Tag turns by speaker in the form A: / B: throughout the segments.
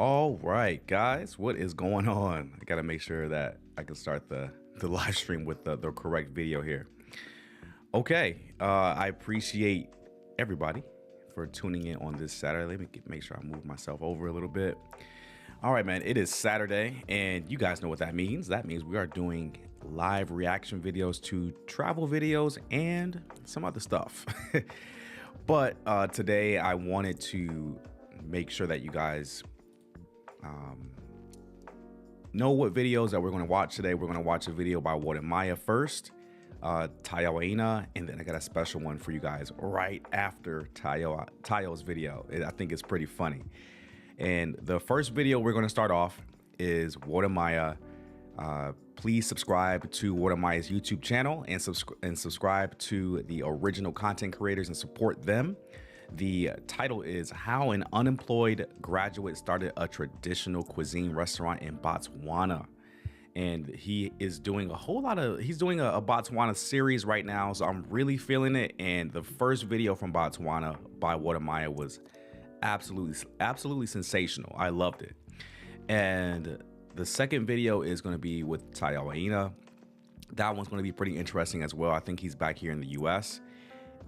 A: All right, guys, what is going on? I gotta make sure that I can start the live stream with the correct video here. Okay, I appreciate everybody for tuning in on this Saturday. Let me make sure I move myself over a little bit. All right, man, it is Saturday, and you guys know what that means. That means we are doing live reaction videos to travel videos and some other stuff. But today I wanted to make sure that you guys know what videos that we're going to watch today. We're going to watch a video by Wodamaya first, Tayo Aina, and then I got a special one for you guys right after Tayo's video. I think it's pretty funny. And the first video we're going to start off is Wodamaya. Please subscribe to Wodamaya's YouTube channel and subscribe to the original content creators and support them. The title is How an Unemployed Graduate Started a Traditional Cuisine Restaurant in Botswana. And he is doing he's doing a Botswana series right now. So I'm really feeling it. And the first video from Botswana by Wodamaya was absolutely sensational. I loved it. And the second video is going to be with Tayo Aina. That one's going to be pretty interesting as well. I think he's back here in the US.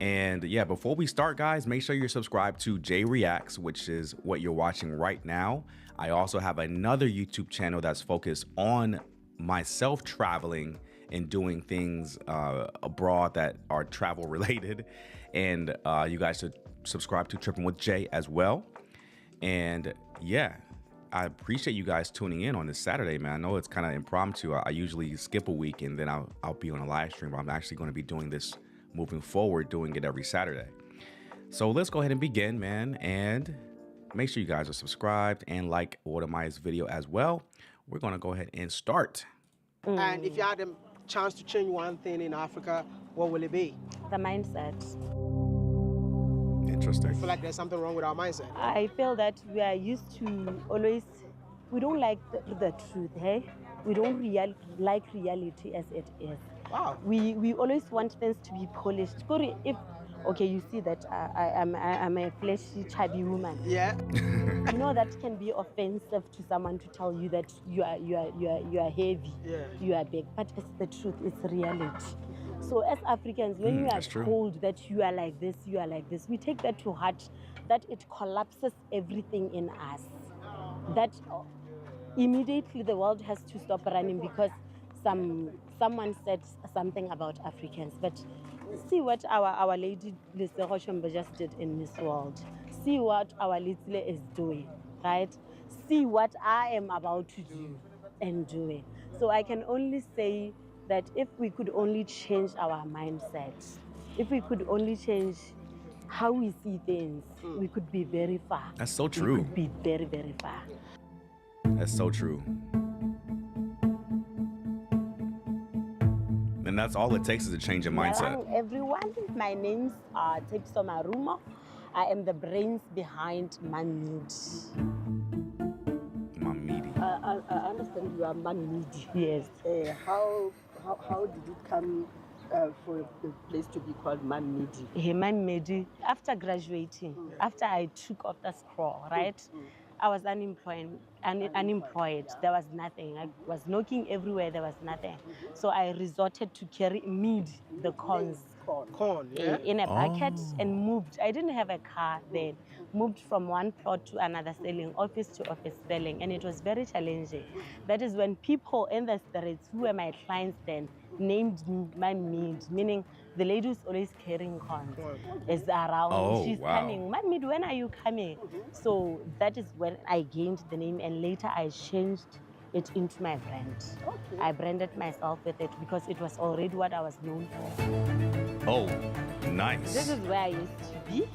A: And yeah, before we start, guys, make sure you're subscribed to J Reacts, which is what you're watching right now. I also have another YouTube channel that's focused on myself traveling and doing things abroad that are travel related. And you guys should subscribe to Tripping with Jay as well. And yeah, I appreciate you guys tuning in on this Saturday, man. I know it's kind of impromptu. I usually skip a week and then I'll be on a live stream, but I'm actually going to be doing this moving forward, doing it every Saturday. So let's go ahead and begin, man. And make sure you guys are subscribed and like Wodamaya's video as well. We're going to go ahead and start.
B: And if you had a chance to change one thing in Africa, what will it be?
C: The mindset.
A: Interesting.
B: I feel like there's something wrong with our mindset.
C: I feel that we are used to we don't like the truth, hey? We don't like reality as it is.
B: Wow.
C: We always want things to be polished. Okay, you see that I'm a fleshy, chubby woman.
B: Yeah.
C: You know that can be offensive to someone to tell you that you are heavy,
B: Yeah.
C: you are big, but it's the truth, it's reality. So as Africans, when we are told that you are like this, we take that to heart, that it collapses everything in us. That immediately the world has to stop running because someone said something about Africans. But see what our lady Lesego Shombo just did in Miss World. See what our Little is doing, right? See what I am about to do and doing. So I can only say that if we could only change our mindset, if we could only change how we see things, we could be very far.
A: That's so true.
C: We could be very, very far.
A: That's so true. And that's all it takes is a change in mindset.
C: Hello, everyone. My name's Tepiso Marumo. I am the brains behind Manmeedi.
A: Mamidi.
D: I understand you are Manmeedi.
C: Yes.
D: How did it come for the place to be called Manmeedi?
C: Manmeedi. After graduating, after I took off the scroll, right? I was unemployed. There was nothing. I was knocking everywhere. There was nothing. So I resorted to carry mead, the corns,
B: Corn, yeah.
C: in a bucket and moved. I didn't have a car then. Moved from one plot to another, selling office to office selling, and it was very challenging. That is when people in the streets who were my clients then named me Manmeedi, meaning the lady who's always carrying corns is around.
A: Oh,
C: She's
A: wow.
C: coming. Manmeedi, when are you coming? So that is when I gained the name, and later I changed it into my brand.
D: Okay.
C: I branded myself with it because it was already what I was known for.
A: Oh, nice.
C: This is where I used to be.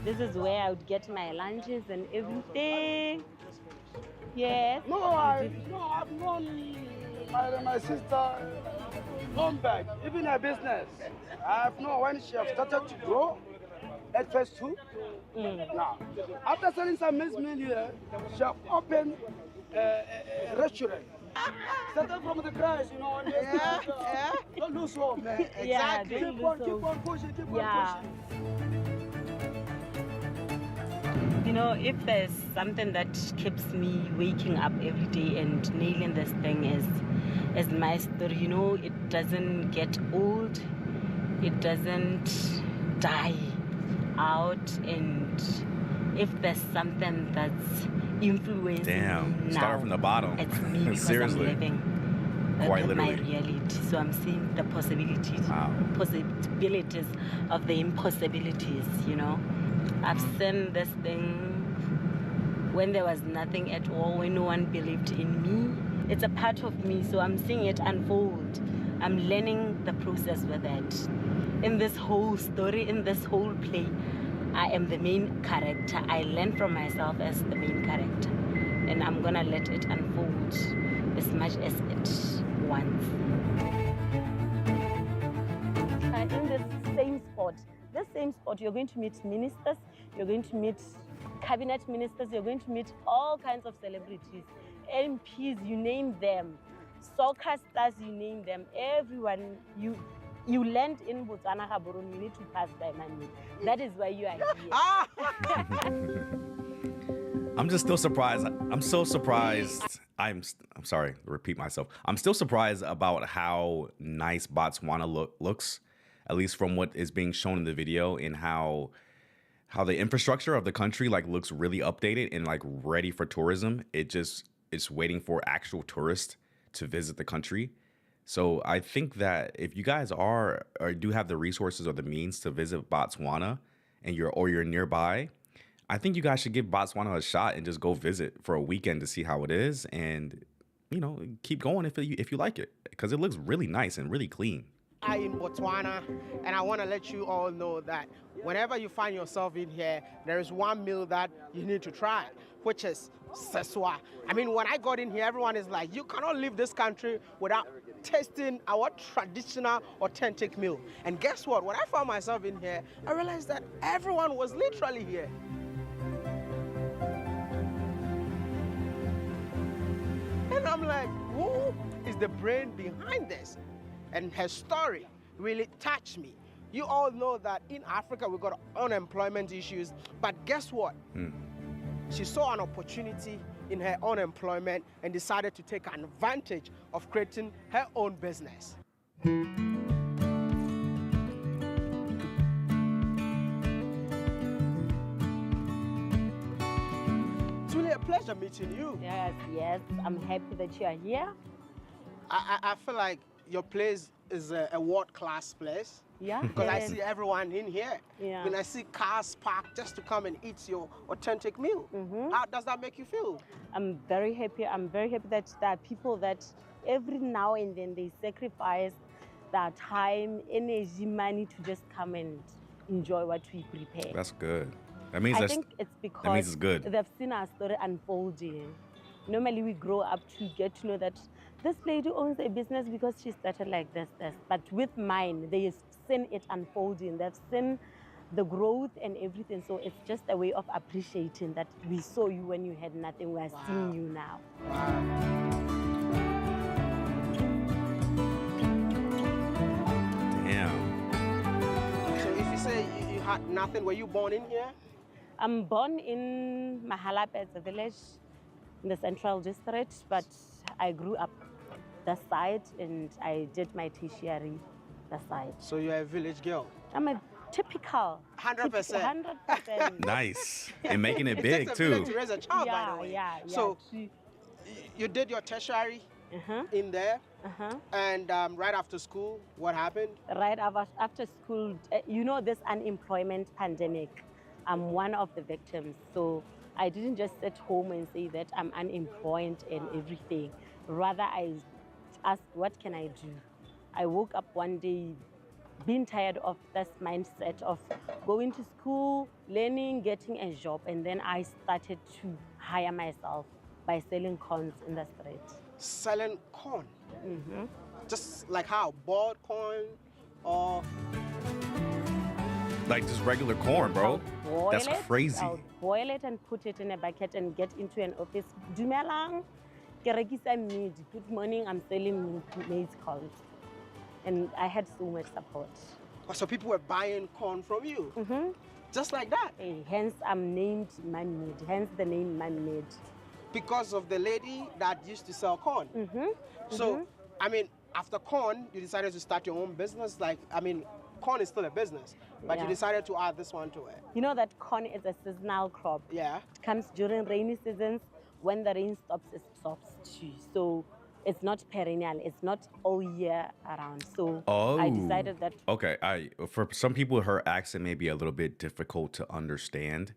C: This is where I would get my lunches and everything. Yes.
E: No, I've known my sister long back, even her business. I've known when she have started to grow at first too. Now, after selling some mixed meal here, she have opened a restaurant. Started from the crash, you know.
B: Yeah.
E: Don't lose hope, man.
B: Exactly.
E: Keep on pushing, keep on pushing.
C: You know, if there's something that keeps me waking up every day and nailing this thing is my story. You know, it doesn't get old, it doesn't die out, and if there's something that's influencing me now,
A: start from the bottom.
C: It's me because
A: Seriously.
C: I'm living
A: Quite
C: my
A: literally.
C: reality. So I'm seeing the possibilities of the impossibilities, you know. I've seen this thing when there was nothing at all, when no one believed in me. It's a part of me, so I'm seeing it unfold. I'm learning the process with it. In this whole story, in this whole play, I am the main character. I learn from myself as the main character. And I'm gonna let it unfold as much as it wants. In this same spot, you're going to meet ministers, you're going to meet cabinet ministers, you're going to meet all kinds of celebrities, MPs, you name them, soccer stars, you name them, everyone. You land in Botswana, Gaborone, you need to pass by Mami. That is why you are here.
A: I'm just still surprised. I'm so surprised. I'm sorry to repeat myself. I'm still surprised about how nice Botswana looks, at least from what is being shown in the video, and how the infrastructure of the country like looks really updated and like ready for tourism. It's waiting for actual tourists to visit the country. So I think that if you guys are or do have the resources or the means to visit Botswana and you're nearby, I think you guys should give Botswana a shot and just go visit for a weekend to see how it is, and you know, keep going if you like it, because it looks really nice and really clean.
B: I'm in Botswana, and I want to let you all know that whenever you find yourself in here, there is one meal that you need to try, which is seswa. I mean, when I got in here, everyone is like, you cannot leave this country without tasting our traditional, authentic meal. And guess what? When I found myself in here, I realized that everyone was literally here. And I'm like, who is the brain behind this? And her story really touched me. You all know that in Africa, we've got unemployment issues, but guess what? She saw an opportunity in her unemployment and decided to take advantage of creating her own business. It's really a pleasure meeting you.
C: Yes, I'm happy that you are here.
B: I feel like your place is a world-class place.
C: Yeah.
B: Because I see everyone in here.
C: Yeah.
B: When I see cars parked just to come and eat your authentic meal. How does that make you feel?
C: I'm very happy. I'm very happy that there are people that every now and then they sacrifice their time, energy, money to just come and enjoy what we prepare.
A: That's good. That means
C: I think it's because
A: that means it's good.
C: They've seen our story unfolding. Normally we grow up to get to know that this lady owns a business because she started like this. But with mine, they've seen it unfolding. They've seen the growth and everything. So it's just a way of appreciating that we saw you when you had nothing. We are seeing you now.
A: Damn.
B: So if you say you had nothing, were you born in here?
C: I'm born in Mahalapet, a village in the Central District, but I grew up the side and I did my tertiary the side.
B: So you're a village girl?
C: I'm a typical
B: 100%.
C: 100%.
A: Nice. And making it
B: It
A: big
B: takes a village
A: too.
B: to raise a child, by
C: Yeah,
B: the way.
C: yeah.
B: So you did your tertiary in there, and right after school, what happened?
C: Right after school, you know, this unemployment pandemic, I'm one of the victims. So I didn't just sit home and say that I'm unemployed and everything. Rather, I asked, what can I do? I woke up one day being tired of this mindset of going to school, learning, getting a job, and then I started to hire myself by selling corns in the street.
B: Selling corn? Just like how? Boiled corn or?
A: Like just regular corn, bro. That's crazy.
C: I'll boil it and put it in a bucket and get into an office. Dumelang, ke rekisa meat. Good morning, I'm selling maize corn. And I had so much support.
B: So people were buying corn from you, just like that.
C: Hence, I'm named Man-Made. Hence the name Man-Made.
B: Because of the lady that used to sell corn. So, I mean, after corn, you decided to start your own business. Like, I mean, corn is still a business, but you decided to add this one to it.
C: You know that corn is a seasonal crop.
B: Yeah.
C: It comes during rainy seasons. When the rain stops, it stops too. So it's not perennial. It's not all year around. So I decided that.
A: Okay. For some people, her accent may be a little bit difficult to understand.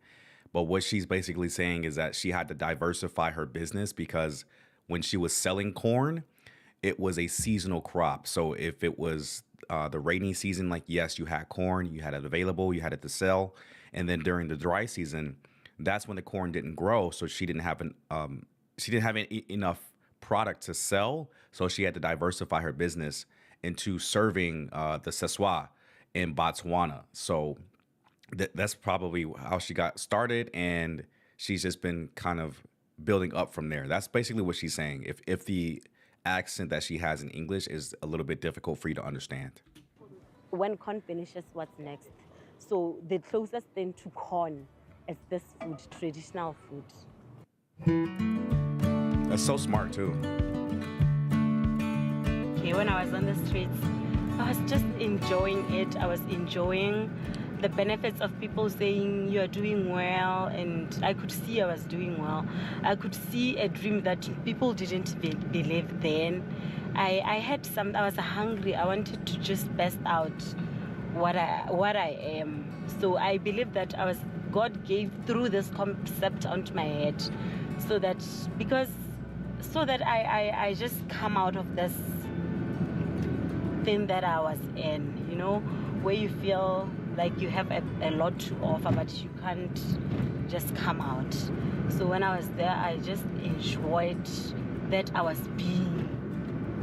A: But what she's basically saying is that she had to diversify her business because when she was selling corn, it was a seasonal crop. So if it was the rainy season, like, yes, you had corn, you had it available, you had it to sell. And then during the dry season, that's when the corn didn't grow. So she didn't have enough product to sell. So she had to diversify her business into serving the Seswa in Botswana. So that's probably how she got started, and she's just been kind of building up from there. That's basically what she's saying. If the accent that she has in English is a little bit difficult for you to understand.
C: When corn finishes, what's next? So the closest thing to corn is this food, traditional food.
A: That's so smart too.
C: Okay, when I was on the streets, I was just enjoying it. I was enjoying the benefits of people saying you are doing well, and I could see I was doing well. I could see a dream that people didn't believe then. I had I was hungry. I wanted to just burst out what I am. So I believe that God gave through this concept onto my head, so that I just come out of this thing that I was in, you know, where you feel like you have a lot to offer, but you can't just come out. So when I was there, I just enjoyed that I was being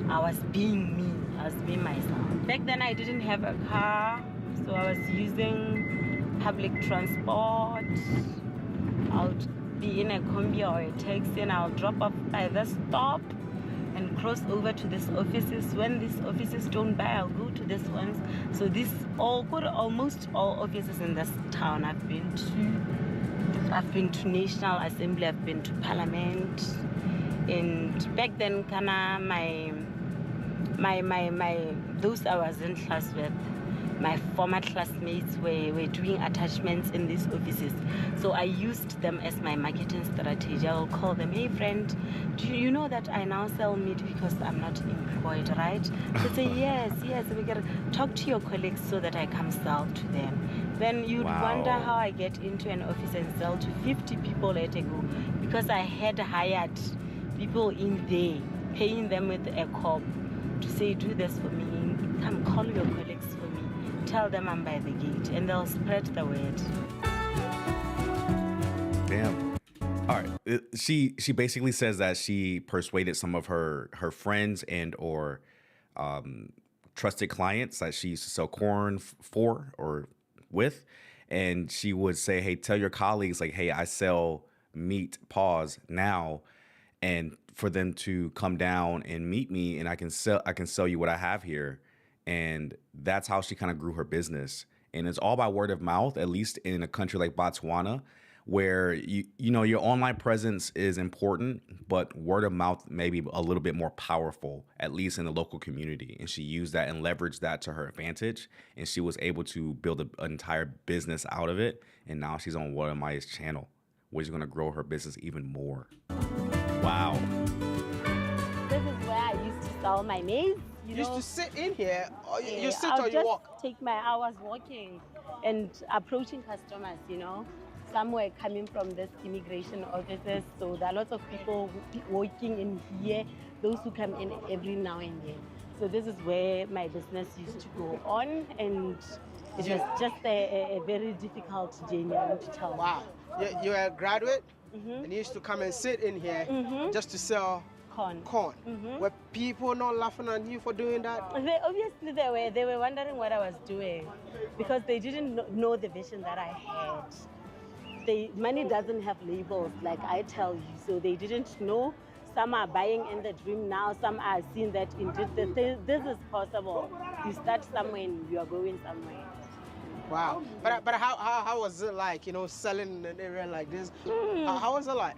C: me. I was being myself. Back then, I didn't have a car, so I was using public transport. I would be in a combi or a taxi, and I'll drop off by the stop and cross over to these offices. When these offices don't buy, I'll go to these ones. So almost all offices in this town I've been to National Assembly, I've been to Parliament. And back then, those I was in class with, my former classmates were doing attachments in these offices. So I used them as my marketing strategy. I'll call them, hey friend, do you know that I now sell meat because I'm not employed, right? They say, yes, we gotta talk to your colleagues so that I come sell to them. Then you'd wonder how I get into an office and sell to 50 people at a go, because I had hired people in there, paying them with a cob to say, do this for me, come call your colleagues for me. Tell them I'm by the gate, and they'll spread the word.
A: Damn. All right. She basically says that she persuaded some of her friends and or trusted clients that she used to sell corn for or with, and she would say, "Hey, tell your colleagues, like, hey, I sell meat. Pause now." And for them to come down and meet me, and I can sell you what I have here. And that's how she kind of grew her business. And it's all by word of mouth, at least in a country like Botswana, where you know your online presence is important, but word of mouth may be a little bit more powerful, at least in the local community. And she used that and leveraged that to her advantage. And she was able to build an entire business out of it. And now she's on Wode Maya's channel, which is going to grow her business even more. Wow.
C: This is where I used to sell my maize.
B: You used to sit in here, or you sit
C: I'll
B: or you
C: just
B: walk?
C: take my hours walking and approaching customers, you know. Some were coming from this immigration offices, so there are lots of people working in here, those who come in every now and then. So this is where my business used to go on, and it was just a very difficult journey, I want to tell you.
B: Wow. You were a graduate, and you used to come and sit in here just to sell corn. Were people not laughing at you for doing that?
C: Obviously they were wondering what I was doing, because they didn't know the vision that I had. Money doesn't have labels, like I tell you, so they didn't know. some are buying in the dream now, some are seeing that indeed this is possible. You start somewhere and you are going somewhere.
B: Wow. But how was it like, selling in an area like this? How was it like?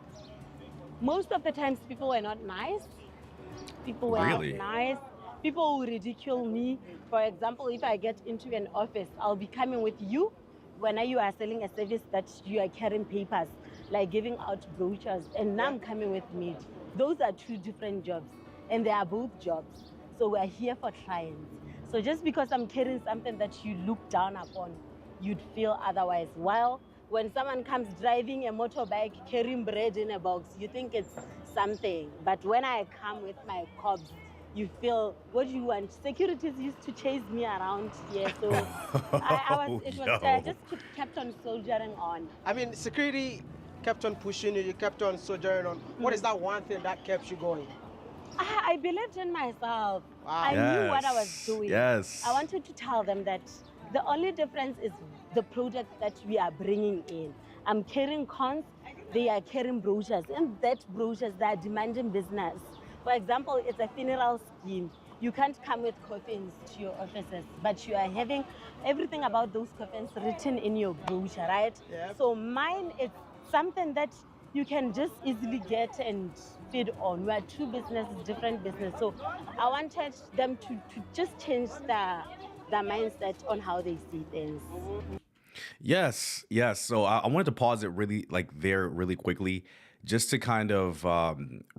C: Most of the times people were not nice. People were
A: Really?
C: not nice. People will ridicule me. For example, if I get into an office, I'll be coming with you when you are selling a service that you are carrying papers, like giving out brochures, and now I'm coming with me. Those are two different jobs, and they are both jobs. So we're here for clients. So just because I'm carrying something that you look down upon, you'd feel otherwise. While when someone comes driving a motorbike, carrying bread in a box, you think it's something. But when I come with my cobs, you feel, what do you want? Securities used to chase me around here, so I just kept on soldiering on.
B: I mean, security kept on pushing you, you kept on soldiering on. What is that one thing that kept you going?
C: I believed in myself.
B: Wow.
C: I knew what I was doing.
A: Yes.
C: I wanted to tell them that the only difference is the product that we are bringing in. I'm carrying cons, they are carrying brochures. In that brochures, they are demanding business. For example, it's a funeral scheme. You can't come with coffins to your offices, but you are having everything about those coffins written in your brochure, right?
B: Yep.
C: So mine is something that you can just easily get and feed on. We are two businesses, different business. So I wanted them to just change the mindset on how they see things.
A: Yes. So I wanted to pause it really quickly, just to kind of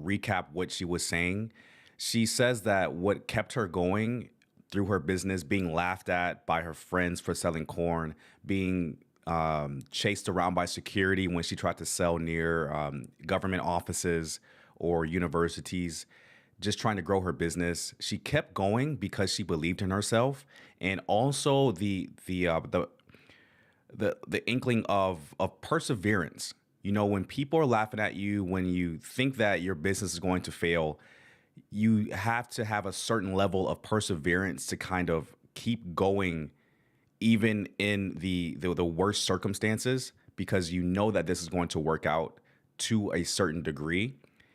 A: recap what she was saying. She says that what kept her going through her business, being laughed at by her friends for selling corn, being chased around by security when she tried to sell near government offices or universities, just trying to grow her business. She kept going because she believed in herself, and also the inkling of perseverance. When people are laughing at you, when you think that your business is going to fail, you have to have a certain level of perseverance to kind of keep going, even in the worst circumstances, because you know that this is going to work out to a certain degree.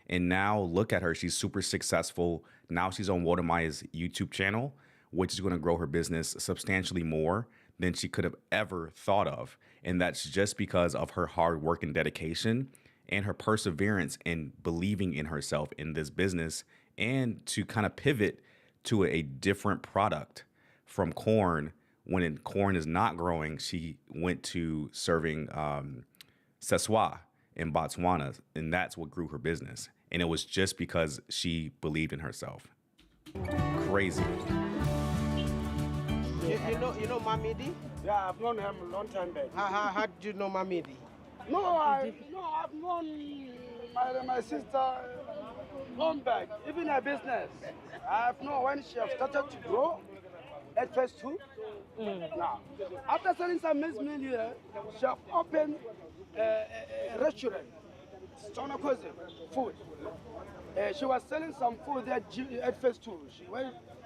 A: And now look at her. She's super successful. Now she's on Wodamaya's YouTube channel, which is going to grow her business substantially more than she could have ever thought of. And that's just because of her hard work and dedication and her perseverance in believing in herself in this business, and to kind of pivot to a different product from corn. When corn is not growing, she went to serving seswa in Botswana, and that's what grew her business. And it was just because she believed in herself. Crazy.
B: You know Mamidi?
E: Yeah, I've known him a long time back.
B: How did you know Mamidi?
E: No, I've known my sister long back, even her business. I've known when she have started to grow at first too. Now, after selling some Miss Meal, she have opened a restaurant, Stonakoze food. She was selling some food there at first too.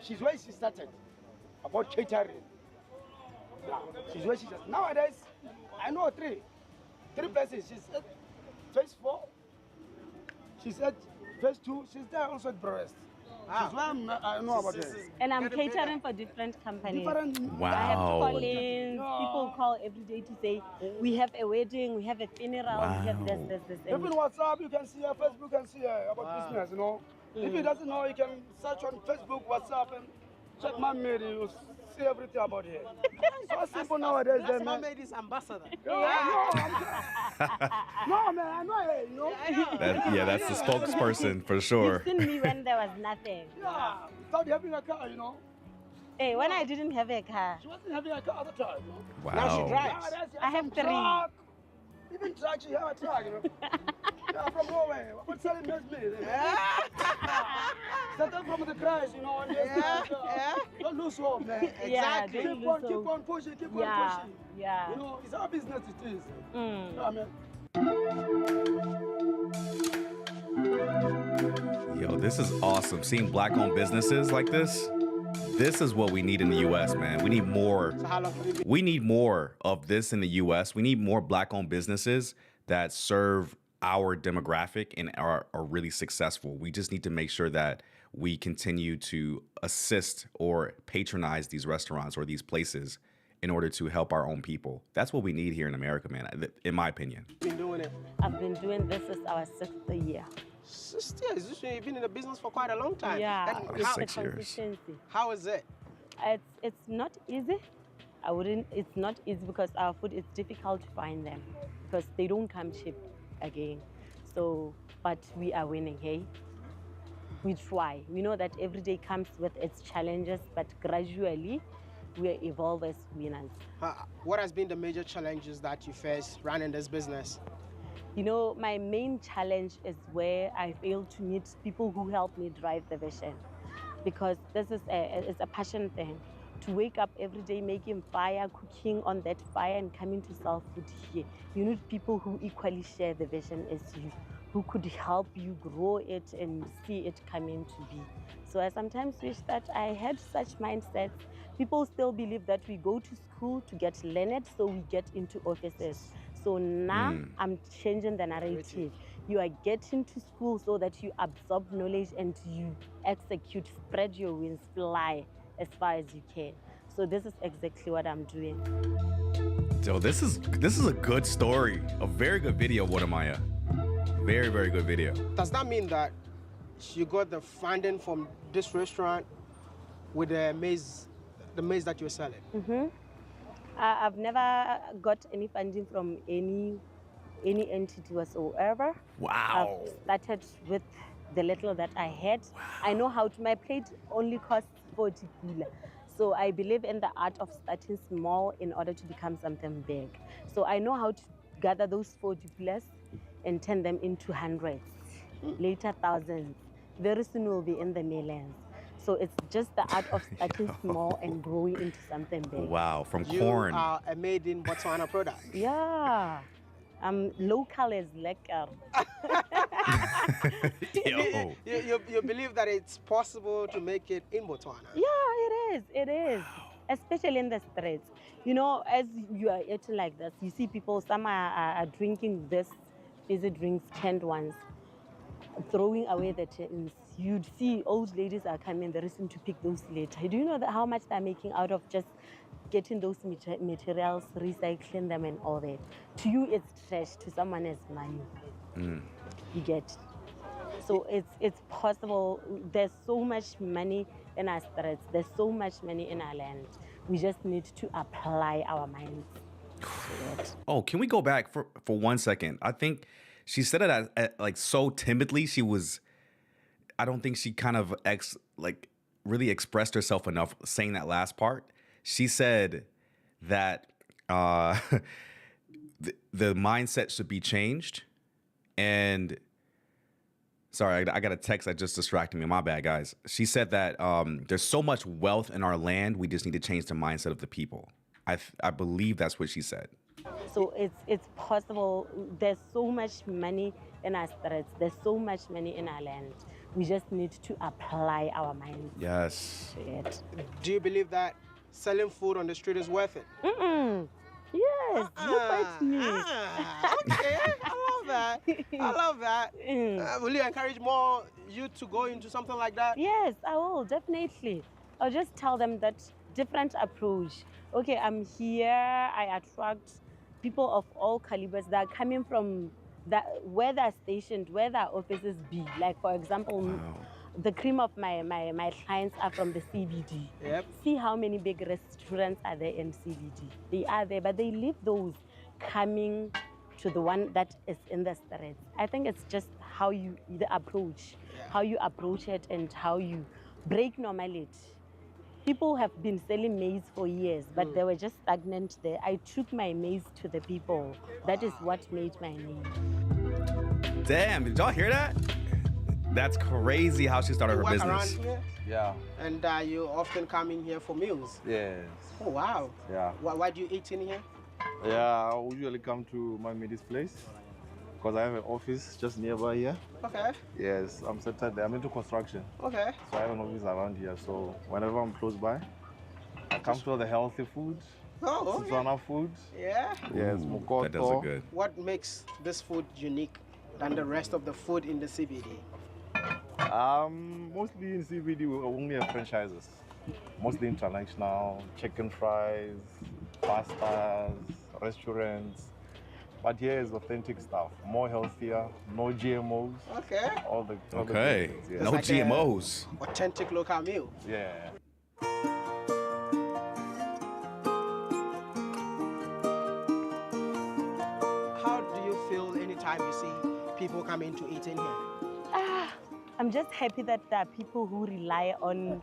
E: She's where she started, about catering. Now, she's where she started. Nowadays, I know three places. She's at phase 4. She's at phase 2. She's there also at Brest. She's where I know about her.
C: And I'm catering for different companies.
A: Wow.
C: I have call-ins. People call every day to say, we have a wedding, we have a funeral, we have this.
E: Even WhatsApp, you can see her, Facebook, you can see her about business, If he doesn't know, you can search on Facebook, WhatsApp, and check my mail. You see everything about her. So simple nowadays.
B: That's Mamedi's ambassador.
E: No, man, I know her,
A: That's the spokesperson for sure.
C: You've seen me when there was nothing.
E: Yeah, without having a car,
C: Hey, when I didn't have a car.
E: She wasn't having a car at the time,
A: Wow.
B: Now she drives.
E: Nowadays, she
C: I have
E: some
C: 3.
E: truck. Even truck, she have a truck, Yeah, from Norway. What's selling Miss Me? Started from the crash, and don't lose hope, man.
C: Yeah,
B: Exactly.
C: don't
E: Keep on
C: lose
E: pushing, keep on
C: Yeah,
E: pushing.
C: yeah.
E: It's our business it is.
C: Mm.
A: Yo, this is awesome. Seeing black-owned businesses like this is what we need in the U.S., man. We need more. We need more of this in the U.S. We need more black-owned businesses that serve our demographic and are really successful. We just need to make sure that we continue to assist or patronize these restaurants or these places in order to help our own people. That's what we need here in America, man, in my opinion.
B: Been doing it.
C: I've been doing this is our 6th year.
B: 6 years. You've been in the business for quite a long time.
C: Yeah,
B: And
C: it's
B: how,
A: 6
C: the
A: years.
C: consistency.
B: how is it?
C: It's not easy. It's not easy because our food is difficult to find them because they don't come cheap again. So, but we are winning, hey? We try. We know that every day comes with its challenges, but gradually we evolve as winners.
B: What has been the major challenges that you face running this business?
C: You know, my main challenge is where I fail to meet people who help me drive the vision, because this is it's a passion thing. To wake up every day making fire, cooking on that fire and coming to sell food here. You need people who equally share the vision as you, who could help you grow it and see it coming to be. So I sometimes wish that I had such mindsets. People still believe that we go to school to get learned, so we get into offices. So now I'm changing the narrative. You are getting to school so that you absorb knowledge and you execute, spread your wings, fly as far as you can. So this is exactly what I'm doing.
A: So this is a good story, a very good video, Wodamaya. Very, very good video.
B: Does that mean that you got the funding from this restaurant with the maize that you're selling?
C: I've never got any funding from any entity whatsoever.
A: Wow.
C: I've started with the little that I had. Wow. I know how to. My plate only costs 40 kula. So I believe in the art of starting small in order to become something big. So I know how to gather those 40 kulas and turn them into hundreds, later thousands. Very soon we'll be in the millions. So it's just the art of starting small and growing into something big.
A: Wow, from
B: You
A: corn.
B: are a made in Botswana product.
C: Yeah. Local is lekker.
A: Yo.
B: You believe that it's possible to make it in Botswana?
C: Yeah, it is. Especially in the streets. You know, as you are eating like this, you see people, some are drinking this fizzy drinks, canned ones, throwing away the tins. You'd see old ladies are coming, they listen to pick those later. Do you know how much they're making out of just getting those materials, recycling them and all that? To you, it's trash. To someone, it's money. You get. So it's possible. There's so much money in our streets. There's so much money in our land. We just need to apply our minds to it.
A: Oh, can we go back for 1 second? I think she said it like so timidly. I don't think she kind of really expressed herself enough saying that last part. She said that the mindset should be changed. And sorry, I got a text that just distracted me. My bad, guys. She said that there's so much wealth in our land. We just need to change the mindset of the people. I believe that's what she said.
C: So it's possible. There's so much money in our streets. There's so much money in our land. We just need to apply our minds
A: Yes.
C: to it.
B: Do you believe that selling food on the street is worth it?
C: Yes, look at me.
B: Okay, I love that. I love that. Will you encourage more youth to go into something like that?
C: Yes, I will, definitely. I'll just tell them that different approach. Okay, I'm here, I attract people of all calibers that are coming from where they're stationed, where their offices be. Like, for example, the cream of my clients are from the CBD.
B: Yep.
C: See how many big restaurants are there in CBD. They are there, but they leave those coming to the one that is in the streets. I think it's just how you approach it and how you break normality. People have been selling maize for years, but they were just stagnant there. I took my maize to the people. That is what made my name.
A: Damn, did y'all hear that? That's crazy how she started her
B: Work
A: business.
B: around here,
F: Yeah.
B: and you often come in here for meals.
F: Yes.
B: Oh wow.
F: Yeah.
B: Why do you eat in here?
F: Yeah. I usually come to my Midi's place because I have an office just nearby here.
B: Okay.
F: Yes, I'm settled there. I'm into construction,
B: Okay.
F: so I have an office around here. So whenever I'm close by, I come to all the healthy food,
B: Oh, okay.
F: Setswana food.
B: Yeah.
F: Yes,
A: Ooh,
F: mokoto.
A: that does look good.
B: What makes this food unique? than the rest of the food in the CBD?
F: Mostly in CBD, we only have franchises. Mostly international, chicken fries, pastas, restaurants. But here is authentic stuff, more healthier, no GMOs.
B: Okay.
F: All the
A: Okay.
F: good things, yeah.
A: No
B: Like
A: GMOs.
B: Authentic local meal.
F: Yeah.
B: How do you feel anytime you see people coming to eat in here?
C: I'm just happy that there are people who rely on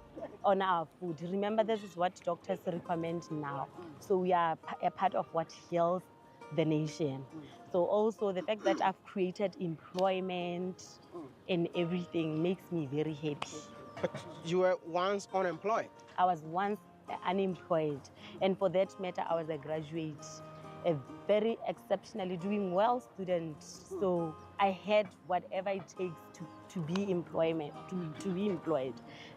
C: our food. Remember, this is what doctors recommend now. So we are a part of what heals the nation. So also the fact that I've created employment and everything makes me very happy.
B: But you were once unemployed.
C: I was once unemployed, and for that matter, I was a graduate, a very exceptionally doing well student. So I had whatever it takes to be employed.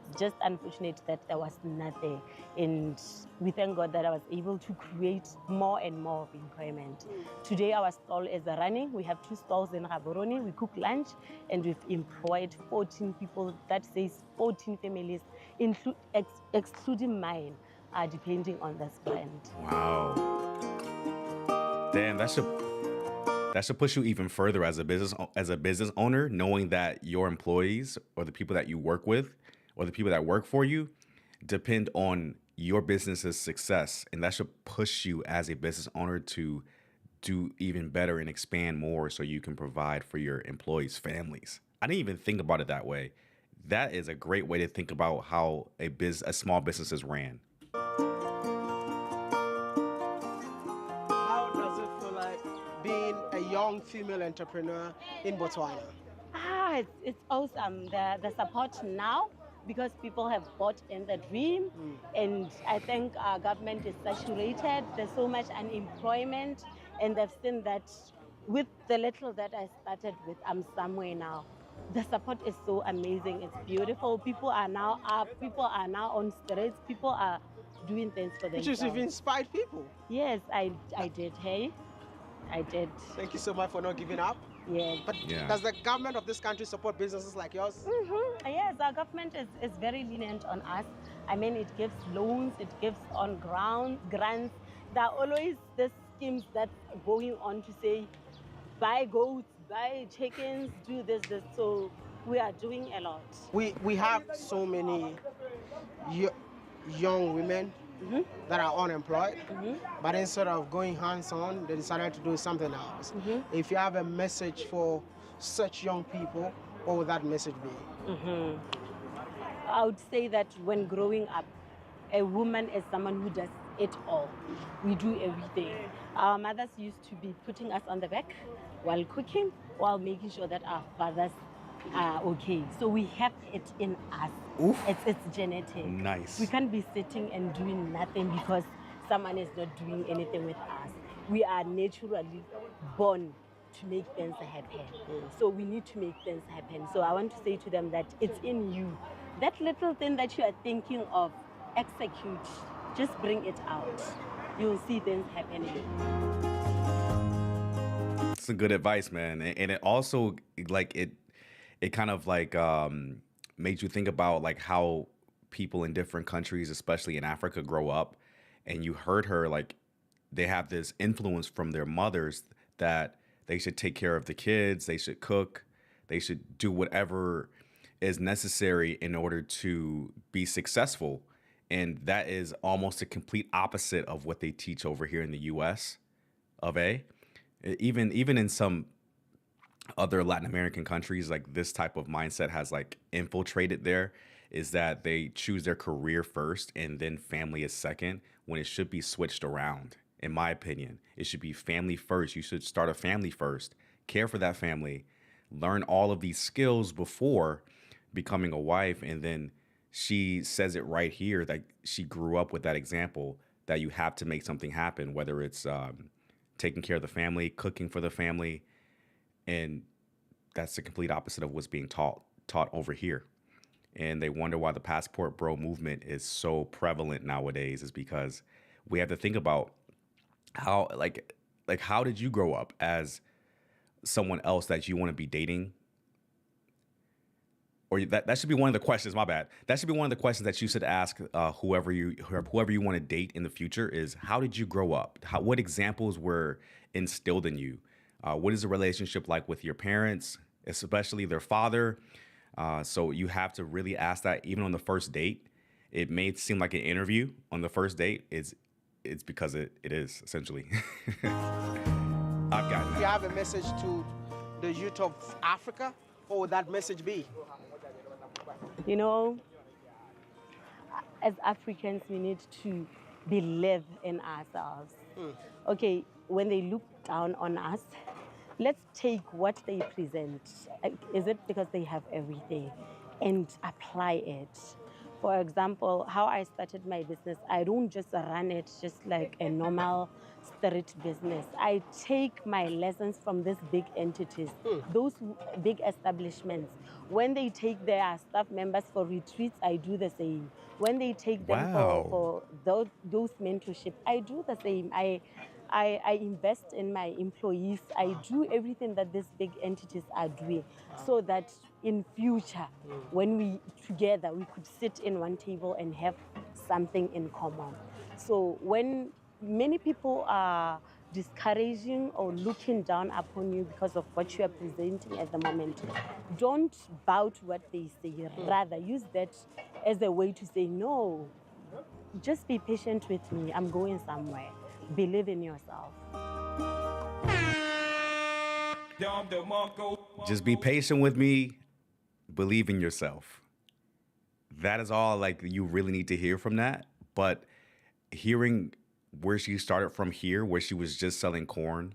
C: It's just unfortunate that there was nothing, and we thank God that I was able to create more and more of employment. Today our stall is running. We have 2 stalls in Gaborone. We cook lunch, and we've employed 14 people. That says 14 families, excluding mine, are depending on this brand.
A: Wow. Damn, that should push you even further as a business owner, knowing that your employees or the people that you work with or the people that work for you depend on your business's success. And that should push you as a business owner to do even better and expand more so you can provide for your employees' families. I didn't even think about it that way. That is a great way to think about how a small business is ran.
B: How does it feel like being a young female entrepreneur in Botswana?
C: It's awesome. The support now, because people have bought in the dream, and I think our government is saturated. There's so much unemployment, and they've seen that with the little that I started with, I'm somewhere now. The support is so amazing. It's beautiful. People are now up. People are now on streets. People are doing things for themselves.
B: Which you've inspired people.
C: Yes, I did. Hey, I did.
B: Thank you so much for not giving up.
C: Yes.
B: But does the government of this country support businesses like yours?
C: Yes, our government is very lenient on us. I mean, it gives loans, it gives on ground grants. There are always these schemes that's going on to say, buy goats, buy chickens, do this. So we are doing a lot.
B: We have so many young women that are unemployed, but instead of going hands-on, they decided to do something else. If you have a message for such young people, what would that message be?
C: I would say that when growing up, a woman is someone who does it all. We do everything. Our mothers used to be putting us on the back while cooking, while making sure that our fathers are okay. So we have it in us.
A: Oof.
C: It's genetic.
A: Nice.
C: We can't be sitting and doing nothing because someone is not doing anything with us. We are naturally born to make things happen. So we need to make things happen. So I want to say to them that it's in you. That little thing that you are thinking of, execute. Just bring it out. You'll see things happening.
A: Some good advice, man. And it also like it kind of like made you think about like how people in different countries, especially in Africa, grow up. And you heard her like they have this influence from their mothers that they should take care of the kids, they should cook, they should do whatever is necessary in order to be successful. And that is almost a complete opposite of what they teach over here in the US of A. Even in some other Latin American countries, like this type of mindset has like infiltrated there, is that they choose their career first and then family is second, when it should be switched around. In my opinion, it should be family first. You should start a family first, care for that family, learn all of these skills before becoming a wife. And then she says it right here that she grew up with that example that you have to make something happen, whether it's taking care of the family, cooking for the family. And that's the complete opposite of what's being taught over here. And they wonder why the passport bro movement is so prevalent nowadays, is because we have to think about how, like how did you grow up as someone else that you want to be dating? Or that should be one of the questions. My bad. That should be one of the questions that you should ask whoever you want to date in the future. Is how did you grow up? What examples were instilled in you? What is the relationship like with your parents, especially their father? So you have to really ask that even on the first date. It may seem like an interview on the first date. It's because it is essentially. I've gotten
B: If you have a message to the youth of Africa, what would that message be?
C: You know, as Africans, we need to believe in ourselves. Okay, when they look down on us, let's take what they present. Is it because they have everything? And apply it. For example, how I started my business, I don't just run it just like a normal street business. I take my lessons from these big entities, those big establishments. When they take their staff members for retreats, I do the same. When they take them for those mentorship, I do the same. I invest in my employees. I do everything that these big entities are doing so that in future, when we together, we could sit in one table and have something in common. So when many people are discouraging or looking down upon you because of what you are presenting at the moment, don't bow to what they say. Rather, use that as a way to say, no, just be patient with me. I'm going somewhere. Believe in yourself.
A: Just be patient with me. Believe in yourself. That is all like you really need to hear from that. But hearing where she started from here, where she was just selling corn,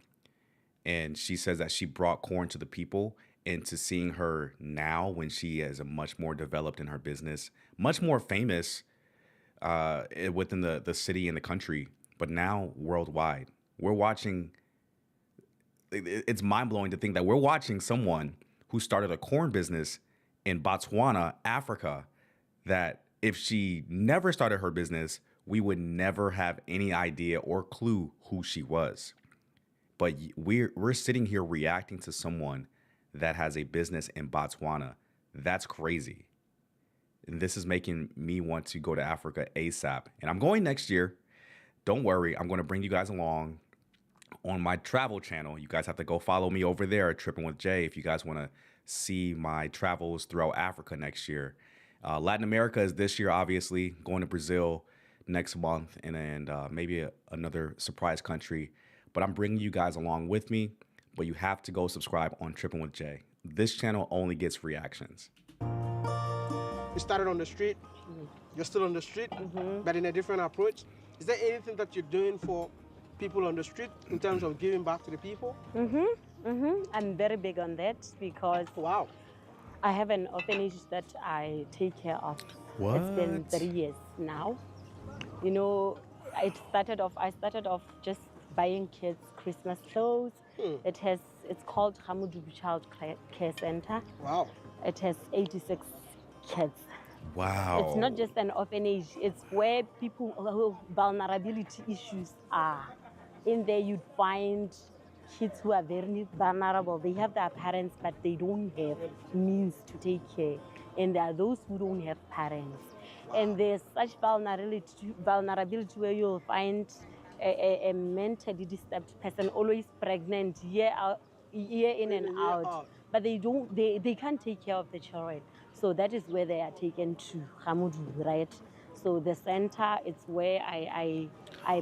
A: and she says that she brought corn to the people, and to seeing her now when she is a much more developed in her business, much more famous within the city and the country, but now worldwide. We're watching, it's mind-blowing to think that we're watching someone who started a corn business in Botswana, Africa, that if she never started her business, we would never have any idea or clue who she was. But we're sitting here reacting to someone that has a business in Botswana. That's crazy. And this is making me want to go to Africa ASAP. And I'm going next year. Don't worry, I'm going to bring you guys along on my travel channel. You guys have to go follow me over there at Tripping with Jay if you guys want to see my travels throughout Africa next year. Latin America is this year, obviously. Going to Brazil next month, and maybe another surprise country. But I'm bringing you guys along with me. But you have to go subscribe on Tripping with Jay. This channel only gets reactions.
B: You started on the street. You're still on the street, but in a different approach. Is there anything that you're doing for people on the street in terms of giving back to the people?
C: I'm very big on that because I have an orphanage that I take care of.
A: What?
C: It's been 3 years now. You know, I started off just buying kids Christmas clothes. It's called Hamudu Child Care Center.
B: Wow.
C: It has 86 kids.
A: Wow.
C: It's not just an orphanage. It's where people who vulnerability issues are. In there you'd find kids who are very vulnerable. They have their parents, but they don't have means to take care. And there are those who don't have parents. And there's such vulnerability where you'll find a mentally disturbed person always pregnant year in and out. But they can't take care of the children. So that is where they are taken to Hamudu, right? So the center, it's where I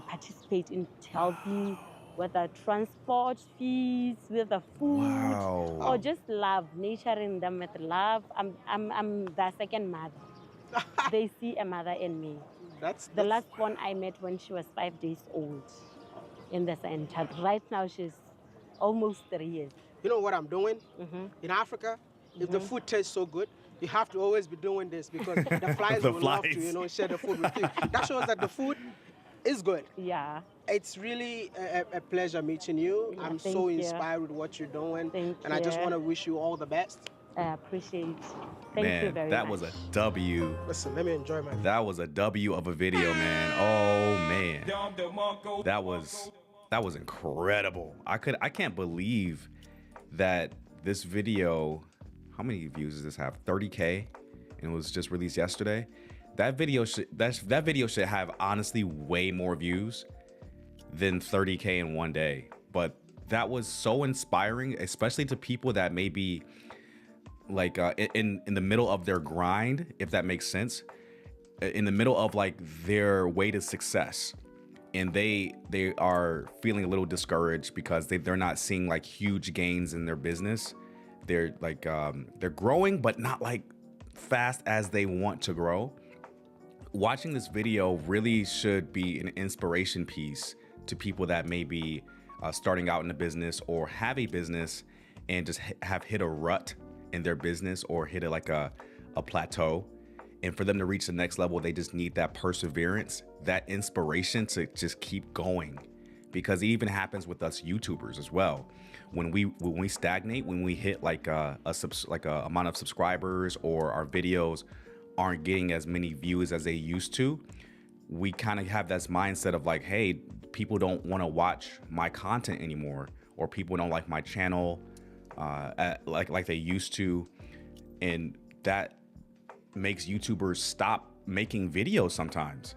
C: participate in helping with the transport fees, with the food, or just love, nurturing them with love. I'm their second mother. They see a mother in me. That's the last one I met when she was 5 days old in the center. Right now she's almost 3 years.
B: You know what I'm doing? In Africa, if the food tastes so good, you have to always be doing this because the flies will love to, share the food with you. That shows that the food is good.
C: Yeah.
B: It's really a pleasure meeting you.
C: Yeah,
B: I'm so inspired with what you're doing. And I just want to wish you all the best.
C: I appreciate it. Thank you very much.
A: That was a W.
B: Listen, let me enjoy my.
A: That was a W of a video, man. Oh man. That was incredible. I can't believe that this video, how many views does this have? 30K, and it was just released yesterday. That video should have honestly way more views than 30K in one day. But that was so inspiring, especially to people that may be like in the middle of their grind, if that makes sense, in the middle of like their way to success, and they are feeling a little discouraged because they're not seeing like huge gains in their business. They're like they're growing, but not like fast as they want to grow. Watching this video really should be an inspiration piece to people that may be starting out in a business or have a business and just have hit a rut in their business or hit a plateau. And for them to reach the next level, they just need that perseverance, that inspiration to just keep going. Because it even happens with us YouTubers as well. When we stagnate, when we hit like a amount of subscribers, or our videos aren't getting as many views as they used to, we kind of have this mindset of like, hey, people don't want to watch my content anymore, or people don't like my channel like they used to, and that makes YouTubers stop making videos sometimes.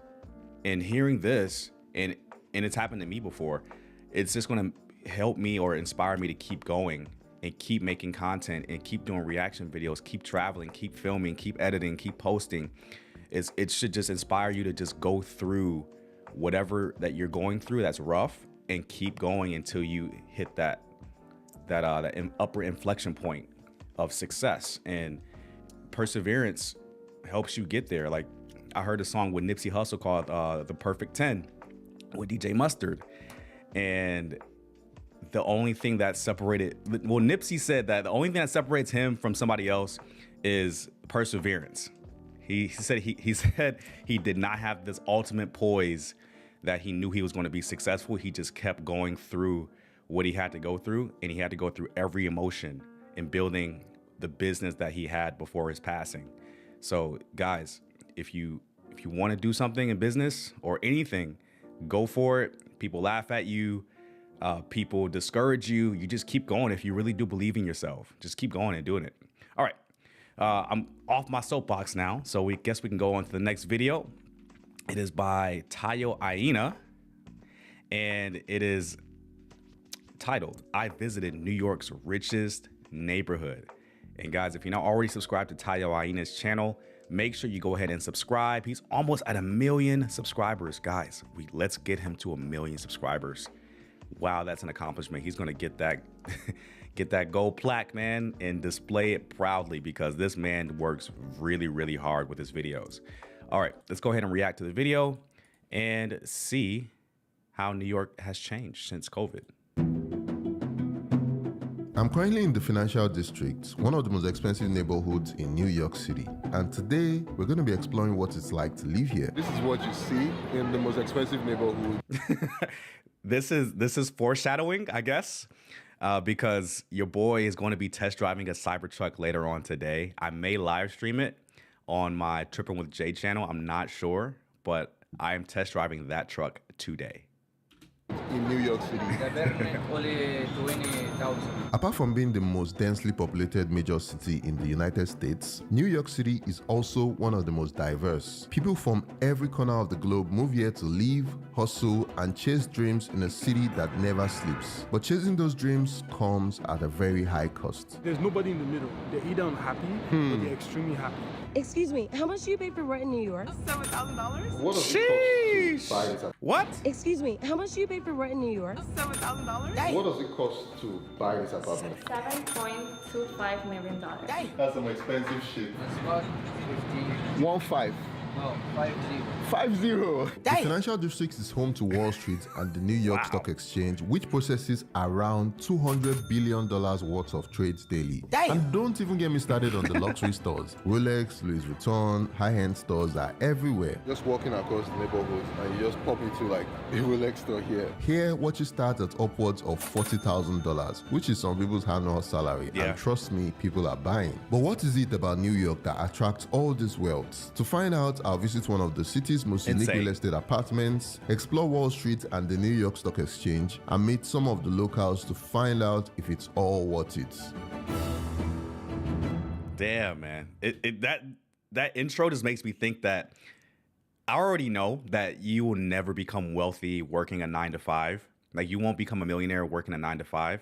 A: And hearing this, and it's happened to me before, it's just going to help me or inspire me to keep going and keep making content and keep doing reaction videos, keep traveling, keep filming, keep editing, keep posting. It should just inspire you to just go through whatever that you're going through that's rough and keep going until you hit that upper inflection point of success. And perseverance helps you get there. Like, I heard a song with Nipsey Hussle called The Perfect 10 with DJ Mustard, and the only thing that Nipsey said that the only thing that separates him from somebody else is perseverance. He said he did not have this ultimate poise that he knew he was going to be successful. He just kept going through what he had to go through, and he had to go through every emotion in building the business that he had before his passing. So guys, if you want to do something in business or anything, go for it. People laugh at you, people discourage you. You just keep going. If you really do believe in yourself, just keep going and doing it. All right. I'm off my soapbox now, so we guess we can go on to the next video. It is by Tayo Aina, and it is titled, I Visited New York's Richest Neighborhood. And guys, if you're not already subscribed to Tayo Aina's channel, make sure you go ahead and subscribe. He's almost at 1 million subscribers. Guys, let's get him to 1 million subscribers. Wow, that's an accomplishment. He's gonna get that get that gold plaque, man, and display it proudly, because this man works really, really hard with his videos. All right, let's go ahead and react to the video and see how New York has changed since COVID.
G: I'm currently in the Financial District, one of the most expensive neighborhoods in New York City. And today, we're going to be exploring what it's like to live here.
H: This is what you see in the most expensive neighborhood.
A: This is foreshadowing, I guess, because your boy is going to be test driving a Cybertruck later on today. I may live stream it on my Tripping with Jay channel. I'm not sure, but I am test driving that truck today.
H: In New York City.
I: Only 20,000.
G: Apart from being the most densely populated major city in the United States, New York City is also one of the most diverse. People from every corner of the globe move here to live, hustle, and chase dreams in a city that never sleeps. But chasing those dreams comes at a very high cost.
J: There's nobody in the middle. They're either unhappy or they're extremely happy.
K: Excuse me, how much do you pay for rent in New York?
H: $7,000. What does
A: Sheesh!
H: it cost to buy this?
A: What?
K: Excuse me, how much do you pay for rent in New York?
H: $7,000. What does it cost to buy this apartment?
L: $7.25 million.
H: That's some expensive shit.
I: It's about 50.
H: 1.5.
I: No, 50.
H: 50.
G: The Financial District is home to Wall Street and the New York Stock Exchange, which processes around $200 billion worth of trades daily. And don't even get me started on the luxury stores. Rolex, Louis Vuitton, high-end stores are everywhere.
H: Just walking across the neighborhood and you just pop into like a Rolex store here.
G: Here, watches start at upwards of $40,000, which is some people's annual salary.
A: Yeah.
G: And trust me, people are buying. But what is it about New York that attracts all this wealth? To find out, I'll visit one of the city's city's most unique real estate apartments, explore Wall Street and the New York Stock Exchange, and meet some of the locals to find out if it's all worth it.
A: Damn, man. That intro just makes me think that I already know that you will never become wealthy working a 9-to-5. Like, you won't become a millionaire working a 9-to-5.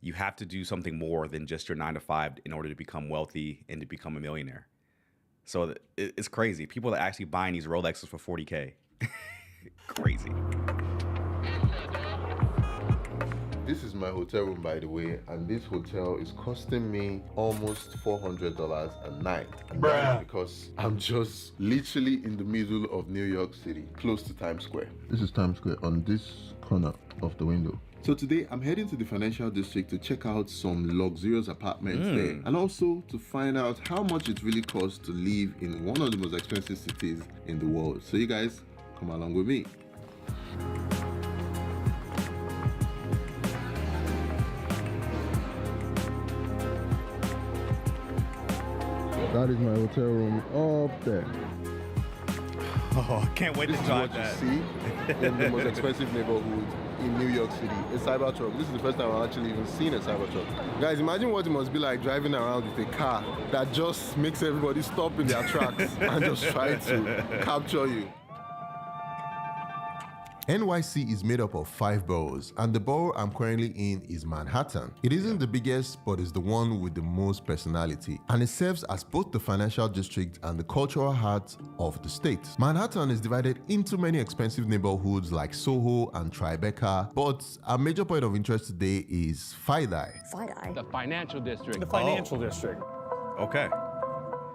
A: You have to do something more than just your 9-to-5 in order to become wealthy and to become a millionaire. So it's crazy. People are actually buying these Rolexes for $40K. Crazy.
G: This is my hotel room, by the way, and this hotel is costing me almost $400 a night. And that's because I'm just literally in the middle of New York City, close to Times Square. This is Times Square on this corner of the window. So today I'm heading to the financial district to check out some luxurious apartments there, and also to find out how much it really costs to live in one of the most expensive cities in the world. So you guys, come along with me. That is my hotel room up there.
A: Oh, I can't wait to drive that.
G: This is what you see in the most expensive neighborhood in New York City, a Cybertruck. This is the first time I've actually even seen a Cybertruck. Guys, imagine what it must be like driving around with a car that just makes everybody stop in their tracks and just try to capture you. NYC is made up of 5 boroughs, and the borough I'm currently in is Manhattan. It isn't the biggest, but it's the one with the most personality, and it serves as both the financial district and the cultural heart of the state. Manhattan is divided into many expensive neighborhoods like Soho and Tribeca, but our major point of interest today is FiDi.
M: FiDi? The financial district.
N: The financial district.
A: Okay.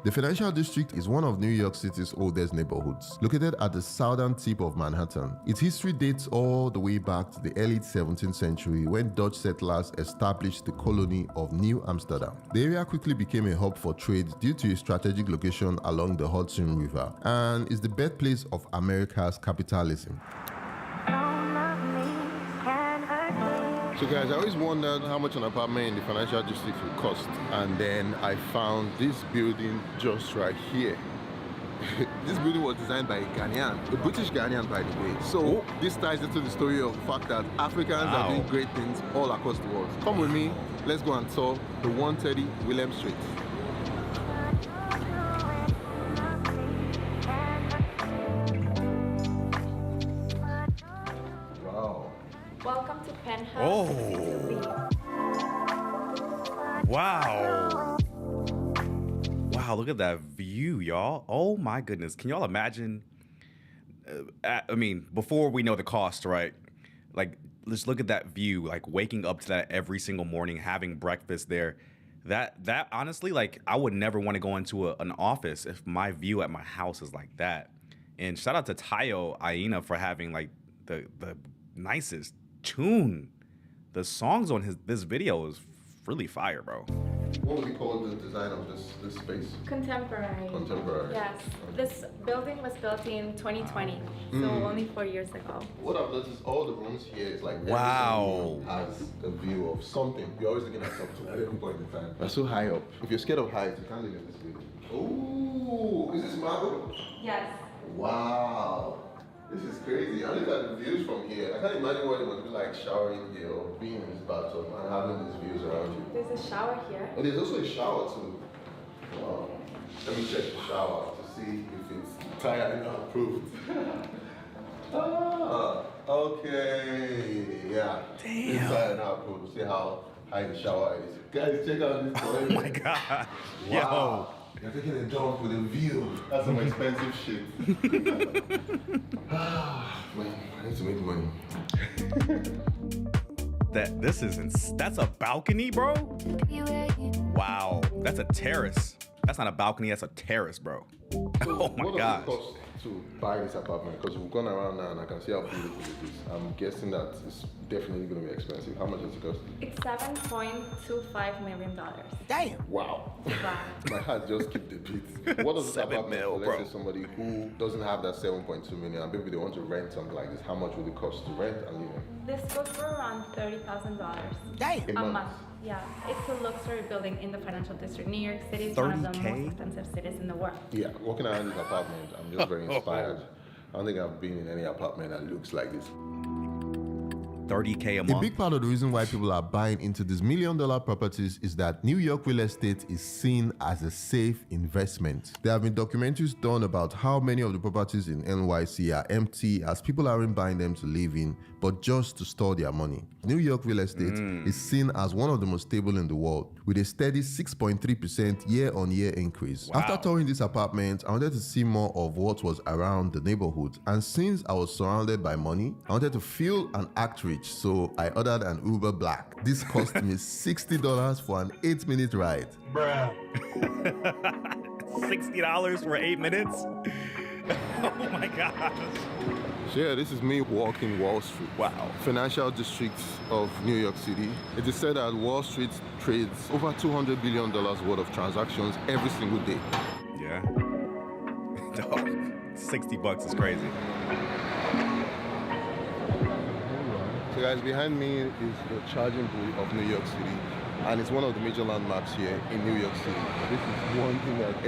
G: The financial district is one of New York City's oldest neighborhoods, located at the southern tip of Manhattan. Its history dates all the way back to the early 17th century when Dutch settlers established the colony of New Amsterdam. The area quickly became a hub for trade due to its strategic location along the Hudson River, and is the birthplace of America's capitalism. So guys, I always wondered how much an apartment in the financial district would cost, and then I found this building just right here. This building was designed by a Ghanaian, a British Ghanaian, by the way. So this ties into the story of the fact that Africans are doing great things all across the world. Come with me, let's go and tour the 130 William Street.
L: Welcome to Penthouse.
A: Oh. Wow. Wow, look at that view, y'all. Oh my goodness. Can y'all imagine? I mean, before we know the cost, right? Like, let's look at that view, like waking up to that every single morning, having breakfast there. That honestly, like, I would never want to go into an office if my view at my house is like that. And shout out to Tayo Aina for having like the nicest tune. The songs on this video is really fire, bro.
G: What would you call the design of this space?
L: Contemporary.
G: Contemporary.
L: Yes. This building was built in 2020, so only 4 years ago.
G: What I've noticed, all the rooms here is like
A: wow,
G: has a view of something. You're always looking at something at every point in time. They're so high up. If you're scared of heights, you can't live in this building. Oh, is this marble?
L: Yes.
G: Wow. This is crazy. I look at the views from here. I can't imagine what it would be like showering here or being in this bathtub and having these views around you.
L: There's a shower here.
G: Oh, there's also a shower too. Wow. Let me check the shower to see if it's tired approved. Okay. Yeah.
A: Damn.
G: It's tired approved. See how high the shower is. Guys, check out this toilet.
A: Oh my God.
G: Wow.
A: Yo.
G: You're taking a dump with a view. That's some expensive shit. Man, I need to make money.
A: That's a balcony, bro? Wow. That's a terrace. That's not a balcony, that's a terrace, bro. Oh my gosh.
G: What does it cost to buy this apartment? Because we've gone around now and I can see how beautiful it is. I'm guessing that it's definitely going to be expensive. How much does it cost?
L: It's $7.25 million.
B: Damn.
G: Wow.
L: Wow.
G: My heart just skipped a beat. What does this apartment for, let's say somebody who doesn't have that 7.2 million, maybe they want to rent something like this, how much would it cost to rent and live in?
L: This goes for around $30,000.
B: Damn.
L: A month. Yeah, it's a luxury building in the financial district. New York City is one of the most expensive cities in the world.
G: Yeah, walking around this apartment, I'm just very inspired.
H: I don't think I've been in any apartment that looks like this.
A: 30K a
G: A
A: month.
G: big part of the reason why people are buying into these $1 million properties is that New York real estate is seen as a safe investment. There have been documentaries done about how many of the properties in NYC are empty as people aren't buying them to live in, but just to store their money. New York real estate is seen as one of the most stable in the world, with a steady 6.3% year-on-year increase.
A: Wow.
G: After touring this apartment, I wanted to see more of what was around the neighborhood, and since I was surrounded by money, I wanted to feel and act rich, so I ordered an Uber Black. This cost me $60 for an 8-minute ride.
A: Bruh. $60 for 8 minutes? Oh my gosh.
H: So yeah, this is me walking Wall Street.
A: Wow.
H: Financial district of New York City. It is said that Wall Street trades over $200 billion worth of transactions every single day.
A: Yeah. Dog, $60 is crazy.
H: So guys, behind me is the charging pool of New York City, and it's one of the major landmarks here in New York City. This is one thing that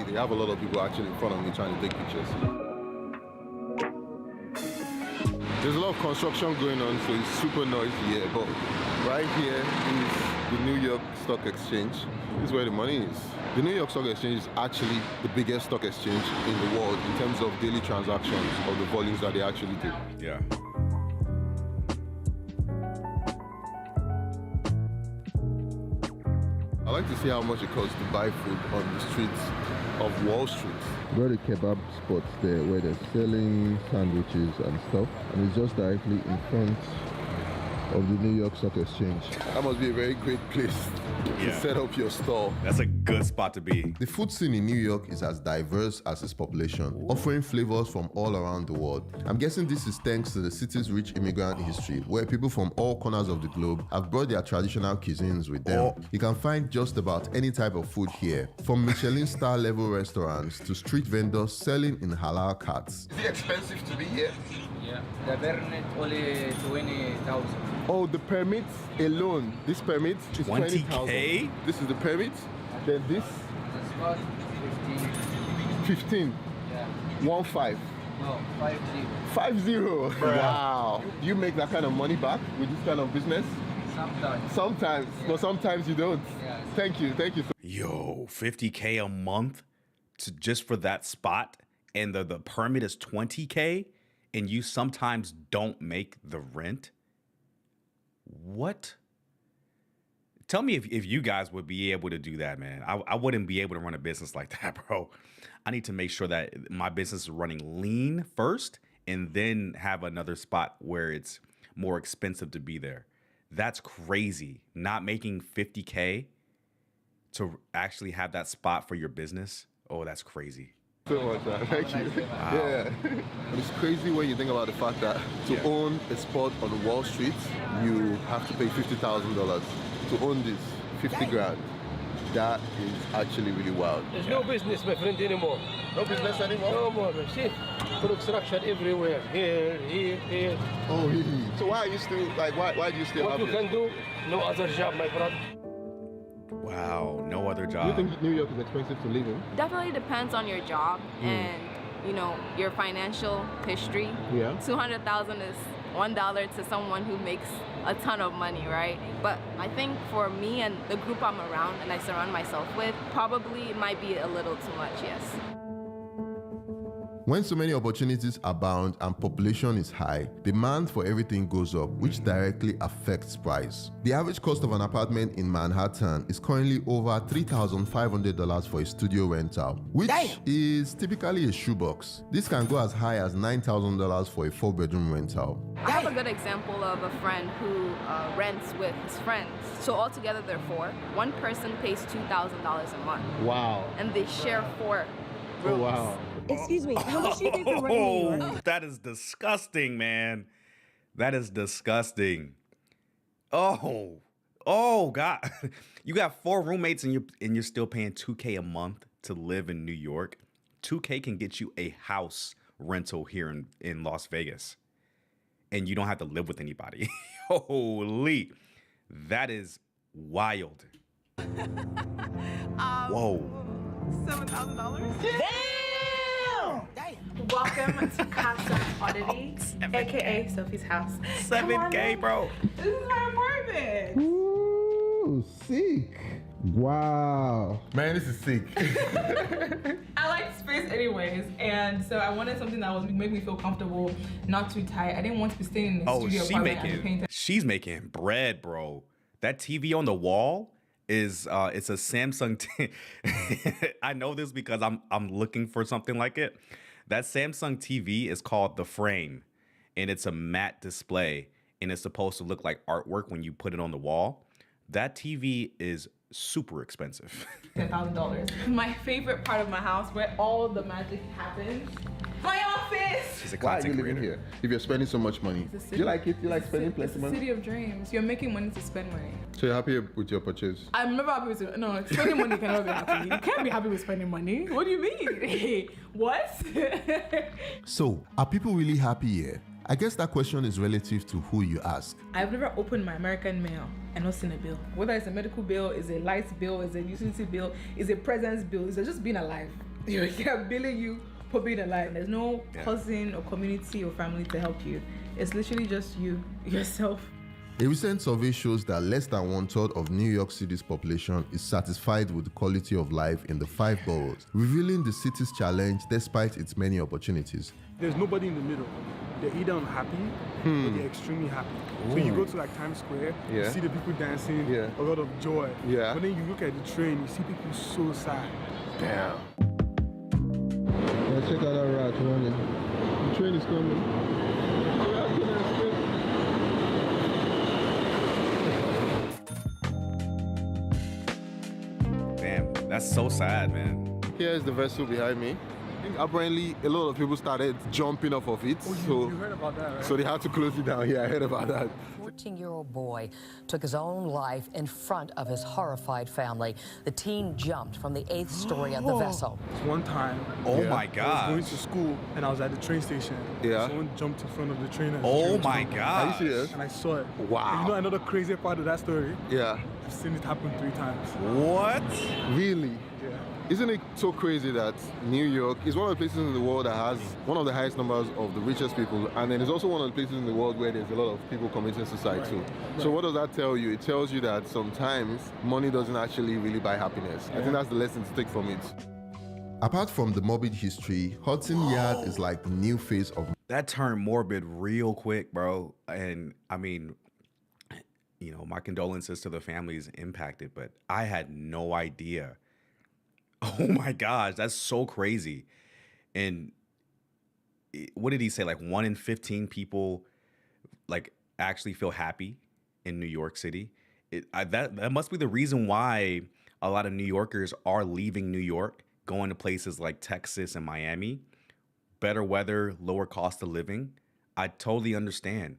H: they have a lot of people actually in front of me trying to take pictures. There's a lot of construction going on, so it's super noisy here, but right here is the New York Stock Exchange. This is where the money is. The New York Stock Exchange is actually the biggest stock exchange in the world in terms of daily transactions of the volumes that they actually do.
A: Yeah.
H: I like to see how much it costs to buy food on the streets of Wall Street. There are the kebab spots there where they're selling sandwiches and stuff, and it's just directly in front of the New York Stock Exchange. That must be a very great place to set up your store.
A: That's a good spot to be.
G: The food scene in New York is as diverse as its population, offering flavors from all around the world. I'm guessing this is thanks to the city's rich immigrant history, where people from all corners of the globe have brought their traditional cuisines with them. You can find just about any type of food here, from Michelin star level restaurants to street vendors selling in halal carts.
H: Is it expensive to be here?
I: Yeah. The permit only 20,000.
H: Oh, the permit alone. This permit is
A: 20K?
H: 20,000. This is the permit. Then this?
I: This cost 15.
H: 15.
I: Yeah.
H: 1.5.
I: No, 50.
H: 50. Wow. Do you make that kind of money back with this kind of business?
I: Sometimes.
H: Sometimes, but sometimes you don't.
I: Yes.
H: Thank you.
A: Yo, $50K a month just for that spot, and the permit is $20K, and you sometimes don't make the rent? What? Tell me if you guys would be able to do that, man. I wouldn't be able to run a business like that, bro. I need to make sure that my business is running lean first and then have another spot where it's more expensive to be there. That's crazy. Not making $50K to actually have that spot for your business. Oh, that's crazy.
H: So much, man. Thank you.
A: Wow.
H: Yeah. It's crazy when you think about the fact that to own a spot on Wall Street, you have to pay $50,000. To own this, 50 grand. That is actually really wild.
M: There's no business, my friend, anymore.
H: No business anymore?
M: No more. See, construction everywhere. Here.
H: Oh, really? So why are you still, why do you still
M: What
H: have
M: you
H: this?
M: can do, no other job, my brother.
A: Wow, no other
H: Do
A: job.
H: you think New York is expensive to live in?
N: Definitely depends on your job and, you know, your financial history.
H: Yeah.
N: 200,000 is $1 to someone who makes a ton of money, right? But I think for me and the group I'm around and I surround myself with, probably it might be a little too much, yes.
G: When so many opportunities abound and population is high, demand for everything goes up, which directly affects price. The average cost of an apartment in Manhattan is currently over $3,500 for a studio rental, which is typically a shoebox. This can go as high as $9,000 for a 4-bedroom rental.
N: I have a good example of a friend who rents with his friends. So altogether they're 4. One person pays $2,000 a month.
H: Wow.
N: And they share 4 rooms.
H: Oh, wow.
K: Excuse me, how much do you pay for rent in New York?
A: That is disgusting, man. That is disgusting. Oh, God. You got 4 roommates and you're still paying $2K a month to live in New York. $2K can get you a house rental here in Las Vegas. And you don't have to live with anybody. Holy. That is wild. Whoa.
O: $7,000.
B: Damn!
N: Welcome to Casa Oddities, aka Sophie's house.
A: 7K, bro.
N: This is my apartment.
G: Ooh, sick. Wow. Man, this is sick.
O: I like space anyways, and so I wanted something that was make me feel comfortable, not too tight. I didn't want to be staying in the studio apartment.
A: She's making bread, bro. That TV on the wall is it's a Samsung. I know this because I'm looking for something like it. That Samsung TV is called The Frame, and it's a matte display, and it's supposed to look like artwork when you put it on the wall. That TV is super expensive.
O: $10,000. My favorite part of my house, where all the magic happens, my office.
A: She's a
G: Why are you
A: content
G: living
A: creator.
G: here if you're spending so much money? Do you like it? You like spending plenty of money?
O: City of dreams. You're making money to spend money.
G: So you're happy with your purchase?
O: I'm never happy with no spending money. Can never be happy. You can't be happy with spending money. What do you mean? What?
G: So, are people really happy here? I guess that question is relative to who you ask.
O: I've never opened my American mail and not seen a bill. Whether it's a medical bill, is a lights bill, is a utility bill, is a presence bill, is just being alive. You're billing you for being alive. There's no cousin or community or family to help you. It's literally just you, yourself.
G: A recent survey shows that less than 1/3 of New York City's population is satisfied with the quality of life in the 5 boroughs, revealing the city's challenge despite its many opportunities.
J: There's nobody in the middle. They're either unhappy or they're extremely happy. So you go to like Times Square, you see the people dancing, a lot of joy. But then you look at the train, you see people so sad.
G: Damn. Yeah, check out that rat running. The train is coming.
A: Damn, that's so sad, man.
H: Here is the vessel behind me. Apparently, a lot of people started jumping off of it.
J: You heard about that, right?
H: So they had to close it down. Yeah, I heard about that.
P: 14-year-old boy took his own life in front of his horrified family. The teen jumped from the 8th story of the vessel.
J: One time,
A: my God.
J: I was going to school and I was at the train station.
H: Yeah.
J: Someone jumped in front of the train.
A: Oh my God.
H: Are you serious?
J: And I saw it.
H: Wow.
J: And you know another crazy part of that story?
H: Yeah.
J: I've seen it happen 3 times.
A: What?
H: Really?
J: Yeah.
H: Isn't it so crazy that New York is one of the places in the world that has one of the highest numbers of the richest people, and then it's also one of the places in the world where there's a lot of people committing suicide too. So what does that tell you? It tells you that sometimes money doesn't actually really buy happiness. I think that's the lesson to take from it.
G: Apart from the morbid history, Hudson Yard is like the new face of...
A: That turned morbid real quick, bro. And I mean, you know, my condolences to the families impacted, but I had no idea. Oh my gosh, that's so crazy. And what did he say? Like 1 in 15 people like actually feel happy in New York City. That must be the reason why a lot of New Yorkers are leaving New York, going to places like Texas and Miami. Better weather, lower cost of living. I totally understand.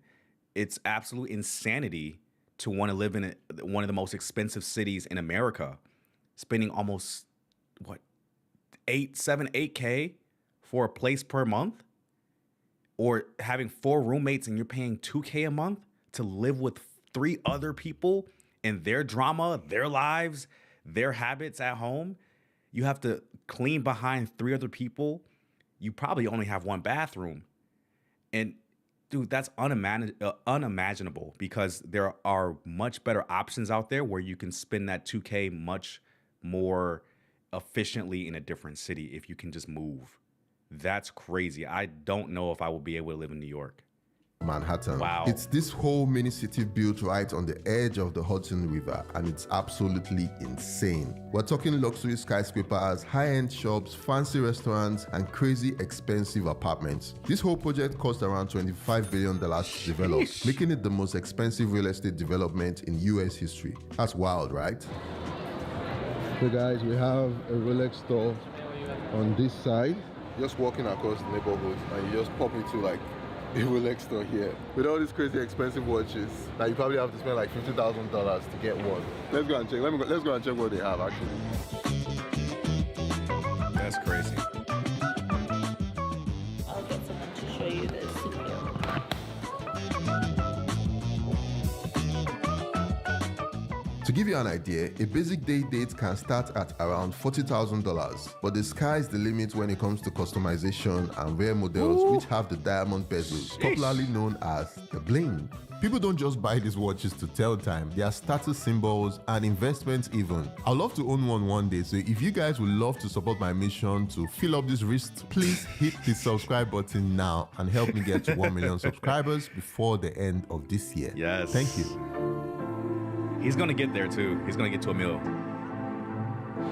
A: It's absolute insanity to want to live in one of the most expensive cities in America, spending almost what, 8K for a place per month, or having 4 roommates and you're paying 2K a month to live with 3 other people and their drama, their lives, their habits at home. You have to clean behind 3 other people. You probably only have 1 bathroom. And dude, that's unimaginable, because there are much better options out there where you can spend that 2K much more efficiently in a different city if you can just move. That's crazy. I don't know if I will be able to live in New York.
G: Manhattan.
A: Wow.
G: It's this whole mini city built right on the edge of the Hudson River, and it's absolutely insane. We're talking luxury skyscrapers, high-end shops, fancy restaurants, and crazy expensive apartments. This whole project cost around $25 billion to develop, making it the most expensive real estate development in US history. That's wild, right?
H: So guys, we have a Rolex store on this side. Just walking across the neighborhood and you just pop into like a Rolex store here with all these crazy expensive watches that you probably have to spend like $50,000 to get one. Let's go and check. Let's go and check what they have actually.
A: That's crazy.
C: I'll get someone to show you this.
G: To give you an idea, a basic day date can start at around $40,000, but the sky's the limit when it comes to customization and rare models which have the diamond bezels, popularly known as the bling. People don't just buy these watches to tell time, they are status symbols and investments even. I'd love to own one day, so if you guys would love to support my mission to fill up this wrist, please hit the subscribe button now and help me get to 1 million subscribers before the end of this year.
A: Yes.
G: Thank you.
A: He's gonna get there too. He's gonna get to $1 million.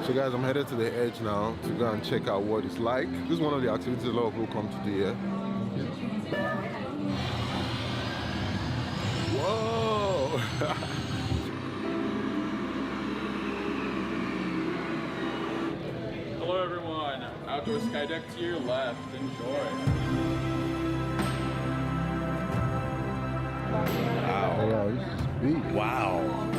H: So guys, I'm headed to the edge now to go and check out what it's like. This is one of the activities a lot of people come to do here. Whoa!
Q: Hello everyone, outdoor sky deck to your left, enjoy.
H: Wow, this is big.
A: Wow.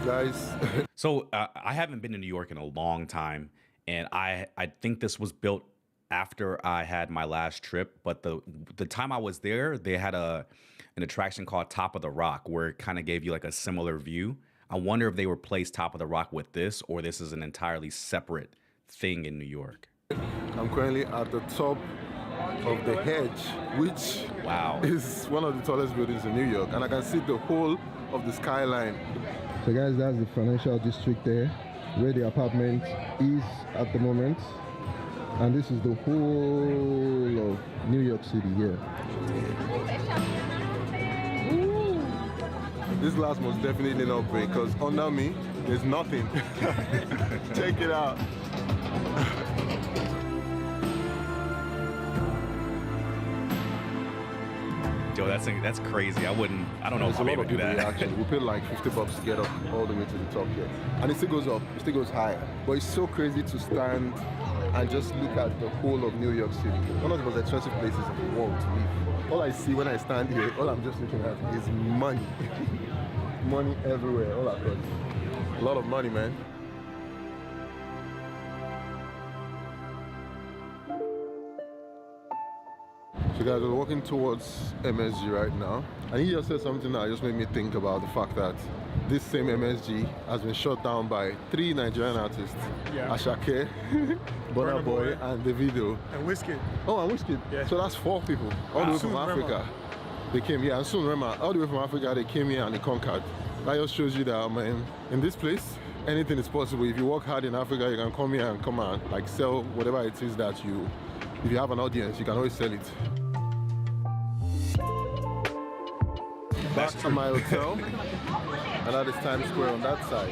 H: Guys.
A: So I haven't been to New York in a long time, and I think this was built after I had my last trip, but the time I was there, they had an attraction called Top of the Rock, where it kind of gave you like a similar view. I wonder if they replaced Top of the Rock with this, or this is an entirely separate thing in New York.
H: I'm currently at the top of the hedge, which is one of the tallest buildings in New York, and I can see the whole of the skyline.
R: So guys, that's the financial district there, where the apartment is at the moment. And this is the whole of New York City here.
H: This glass must definitely not break, because under me, there's nothing. Check it out.
A: Yo, that's crazy. I don't know if I'll be able to do that.
H: Actually, we paid like $50 to get up all the way to the top here. And it still goes up, it still goes higher. But it's so crazy to stand and just look at the whole of New York City. One of the most expensive places in the world to live. All I see when I stand here, all I'm just looking at is money. Money everywhere, all across. A lot of money, man. So guys, we're walking towards MSG right now. And he just said something that just made me think about the fact that this same MSG has been shut down by 3 Nigerian artists.
J: Yeah.
H: Ashake, Burna Boy, and Davido.
J: And Wizkid.
H: Oh, and Wizkid. Yeah. So that's 4 people, all the way from Africa. They came here, and soon Rema, all the way from Africa, they came here and they conquered. That just shows you that, man, in this place, anything is possible. If you work hard in Africa, you can come here and come and like sell whatever it is that you, if you have an audience, you can always sell it. Back to my hotel, and that is Times Square on that side.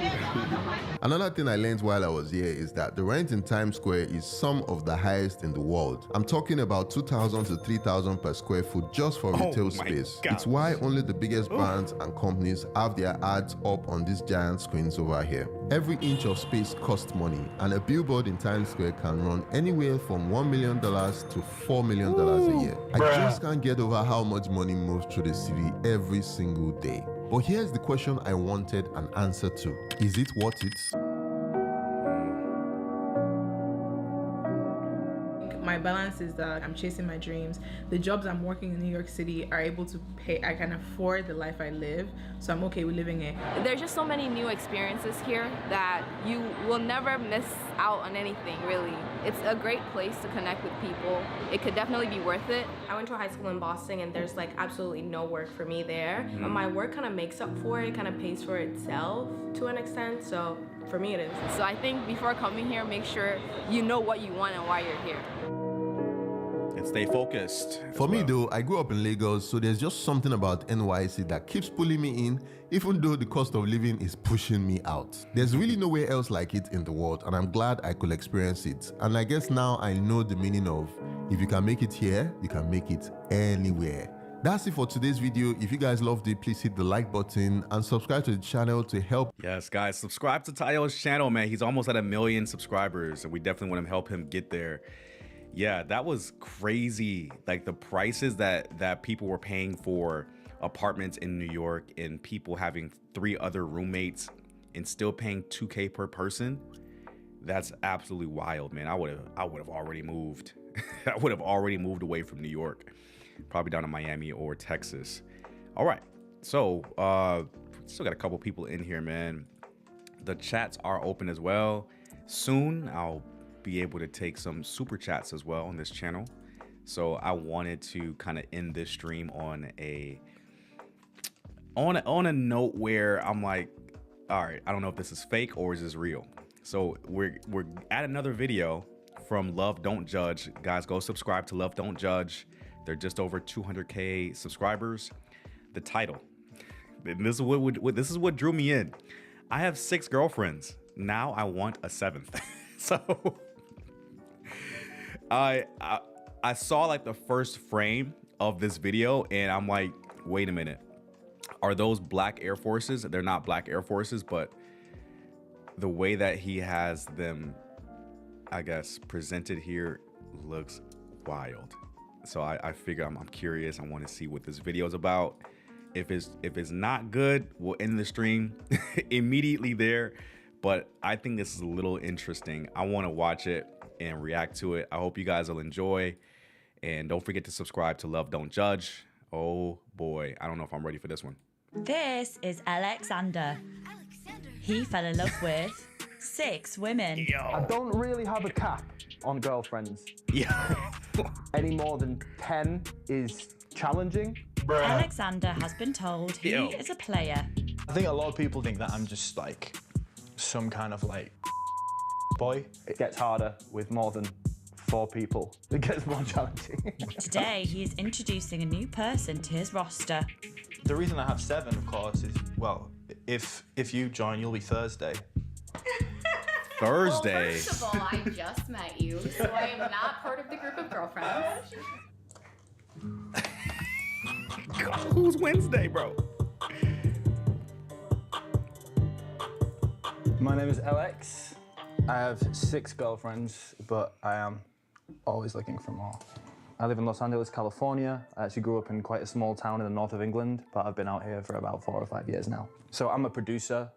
G: Another thing I learned while I was here is that the rent in Times Square is some of the highest in the world. I'm talking about 2,000 to 3,000 per square foot just for retail space. God. It's why only the biggest brands and companies have their ads up on these giant screens over here. Every inch of space costs money, and a billboard in Times Square can run anywhere from $1 million to $4 million a year. I just can't get over how much money moves through the city every single day. But here's the question I wanted an answer to. Is it worth it?
O: My balance is that I'm chasing my dreams. The jobs I'm working in New York City are able to pay, I can afford the life I live, so I'm okay with living it.
N: There's just so many new experiences here that you will never miss out on anything, really. It's a great place to connect with people. It could definitely be worth it. I went to a high school in Boston and there's like absolutely no work for me there. But my work kind of makes up for it, kind of pays for itself to an extent, so for me it is. So I think before coming here, make sure you know what you want and why you're here.
A: And stay focused.
G: For me though, I grew up in Lagos, so there's just something about NYC that keeps pulling me in, even though the cost of living is pushing me out. There's really nowhere else like it in the world, and I'm glad I could experience it. And I guess now I know the meaning of, if you can make it here, you can make it anywhere. That's it for today's video. If you guys loved it, please hit the like button and subscribe to the channel to help.
A: Yes, guys, subscribe to Tayo's channel, man. He's almost at 1 million subscribers, and we definitely want to help him get there. Yeah, that was crazy. Like the prices that people were paying for apartments in New York, and people having 3 other roommates and still paying $2K per person. That's absolutely wild, man. I would have already moved. I would have already moved away from New York, probably down to Miami or Texas. All right, so still got a couple people in here, man. The chats are open as well. Soon I'll be able to take some super chats as well on this channel. So I wanted to kind of end this stream on a note where I'm like, all right, I don't know if this is fake or is this real. So we're at another video from Love Don't Judge. Guys, go subscribe to Love Don't Judge. They're just over 200K subscribers. The title, and this is what drew me in. I have 6 girlfriends. Now I want a 7th. So I saw like the first frame of this video and I'm like, wait a minute. Are those black Air Forces? They're not black Air Forces, but the way that he has them, I guess, presented here looks wild. So I figure I'm curious. I want to see what this video is about. If it's not good, we'll end the stream immediately there. But I think this is a little interesting. I want to watch it and react to it. I hope you guys will enjoy. And don't forget to subscribe to Love Don't Judge. Oh boy, I don't know if I'm ready for this one.
S: This is Alexander. He fell in love with 6 women.
T: I don't really have a cap on girlfriends.
A: Yeah.
T: Any more than 10 is challenging.
S: Alexander has been told he is a player.
U: I think a lot of people think that I'm just like some kind of like boy.
T: It gets harder with more than 4 people. It gets more challenging.
S: Today, he is introducing a new person to his roster.
U: The reason I have 7, of course, is, well, if you join, you'll be Thursday.
A: Thursday?
V: Well, first of all, I just met you, so I am not part of the group of girlfriends.
A: Who's Wednesday, bro?
U: My name is Alex. I have 6 girlfriends, but I am always looking for more. I live in Los Angeles, California. I actually grew up in quite a small town in the north of England, but I've been out here for about 4 or 5 years now. So I'm a producer.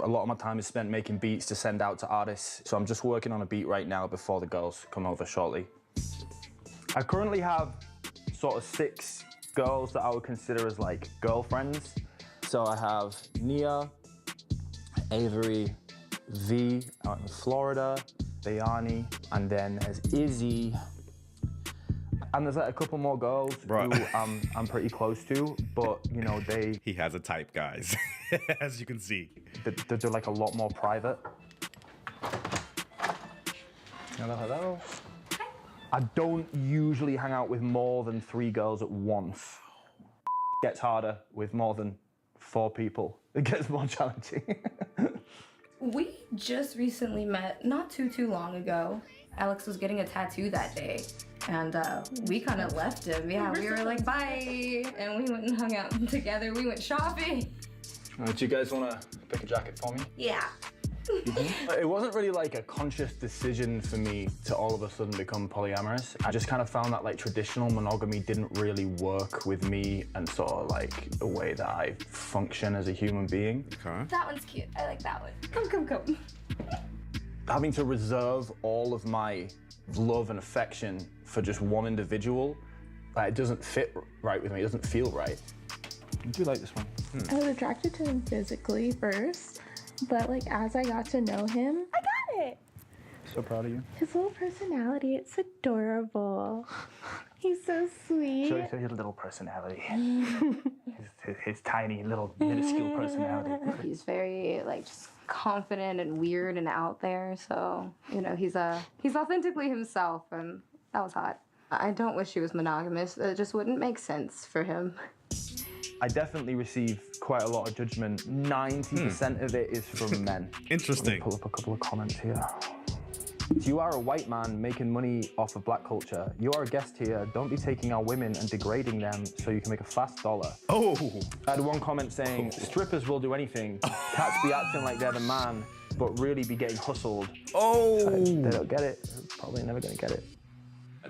U: A lot of my time is spent making beats to send out to artists. So I'm just working on a beat right now before the girls come over shortly. I currently have sort of 6 girls that I would consider as like girlfriends. So I have Nia, Avery, V out in Florida, Bayani, and then there's Izzy. And there's like a couple more girls who I'm pretty close to, but you know,
A: He has a type, guys, as you can see.
U: They're like a lot more private. Hello, hello. Hi. I don't usually hang out with more than 3 girls at once. It gets harder with more than 4 people. It gets more challenging.
V: We just recently met not too long ago. Alex was getting a tattoo that day, and we kind of left him. Yeah, we were like, bye, and we went and hung out together. We went shopping.
U: Do you guys want to pick a jacket for me?
V: Yeah.
U: It wasn't really like a conscious decision for me to all of a sudden become polyamorous. I just kind of found that like traditional monogamy didn't really work with me and sort of like the way that I function as a human being.
A: Okay.
V: That one's cute. I like that one. Come.
U: Having to reserve all of my love and affection for just one individual, it doesn't fit right with me. It doesn't feel right. I do like this one.
W: I was attracted to him physically first, but like as I got to know him, I got it.
U: So proud of you.
W: His little personality, it's adorable. He's so sweet.
U: Show his little personality. his tiny little minuscule personality.
V: He's very like just confident and weird and out there. So you know he's authentically himself, and that was hot. I don't wish he was monogamous. It just wouldn't make sense for him.
U: I definitely receive quite a lot of judgment. 90% of it is from men.
A: Interesting.
U: Let me pull up a couple of comments here. You are a white man making money off of black culture. You are a guest here. Don't be taking our women and degrading them so you can make a fast dollar.
A: Oh.
U: I had one comment saying, strippers will do anything. Cats be acting like they're the man, but really be getting hustled.
A: Oh.
U: They don't get it. They're probably never gonna get it.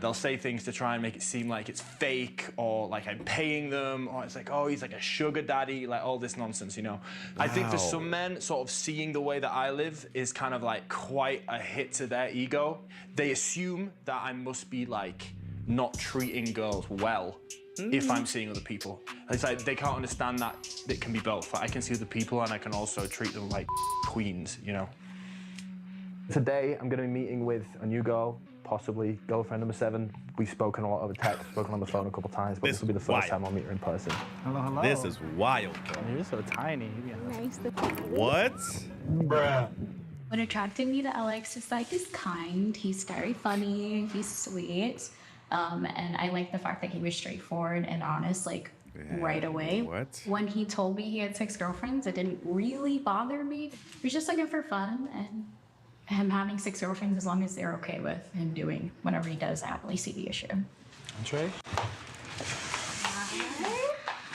U: They'll say things to try and make it seem like it's fake or like I'm paying them or it's like, oh, he's like a sugar daddy, like all this nonsense, you know? Wow. I think for some men, sort of seeing the way that I live is kind of like quite a hit to their ego. They assume that I must be like not treating girls well if I'm seeing other people. It's like they can't understand that it can be both. Like, I can see other people and I can also treat them like queens, you know? Today, I'm gonna be meeting with a new girl, possibly girlfriend number 7. We've spoken a lot over text, spoken on the phone a couple times, but this will be the first time I'll meet her in person.
D: Hello, hello.
A: This is wild.
D: You're so tiny.
E: Nice.
A: What?
D: Bruh.
E: What attracted me to Alex is like he's kind, he's very funny, he's sweet, and I like the fact that he was straightforward and honest, like right away.
A: What?
E: When he told me he had 6 girlfriends, it didn't really bother me. He was just looking for fun, and him having 6 girlfriends, as long as they're okay with him doing whatever he does, I don't really see the issue.
U: Trey.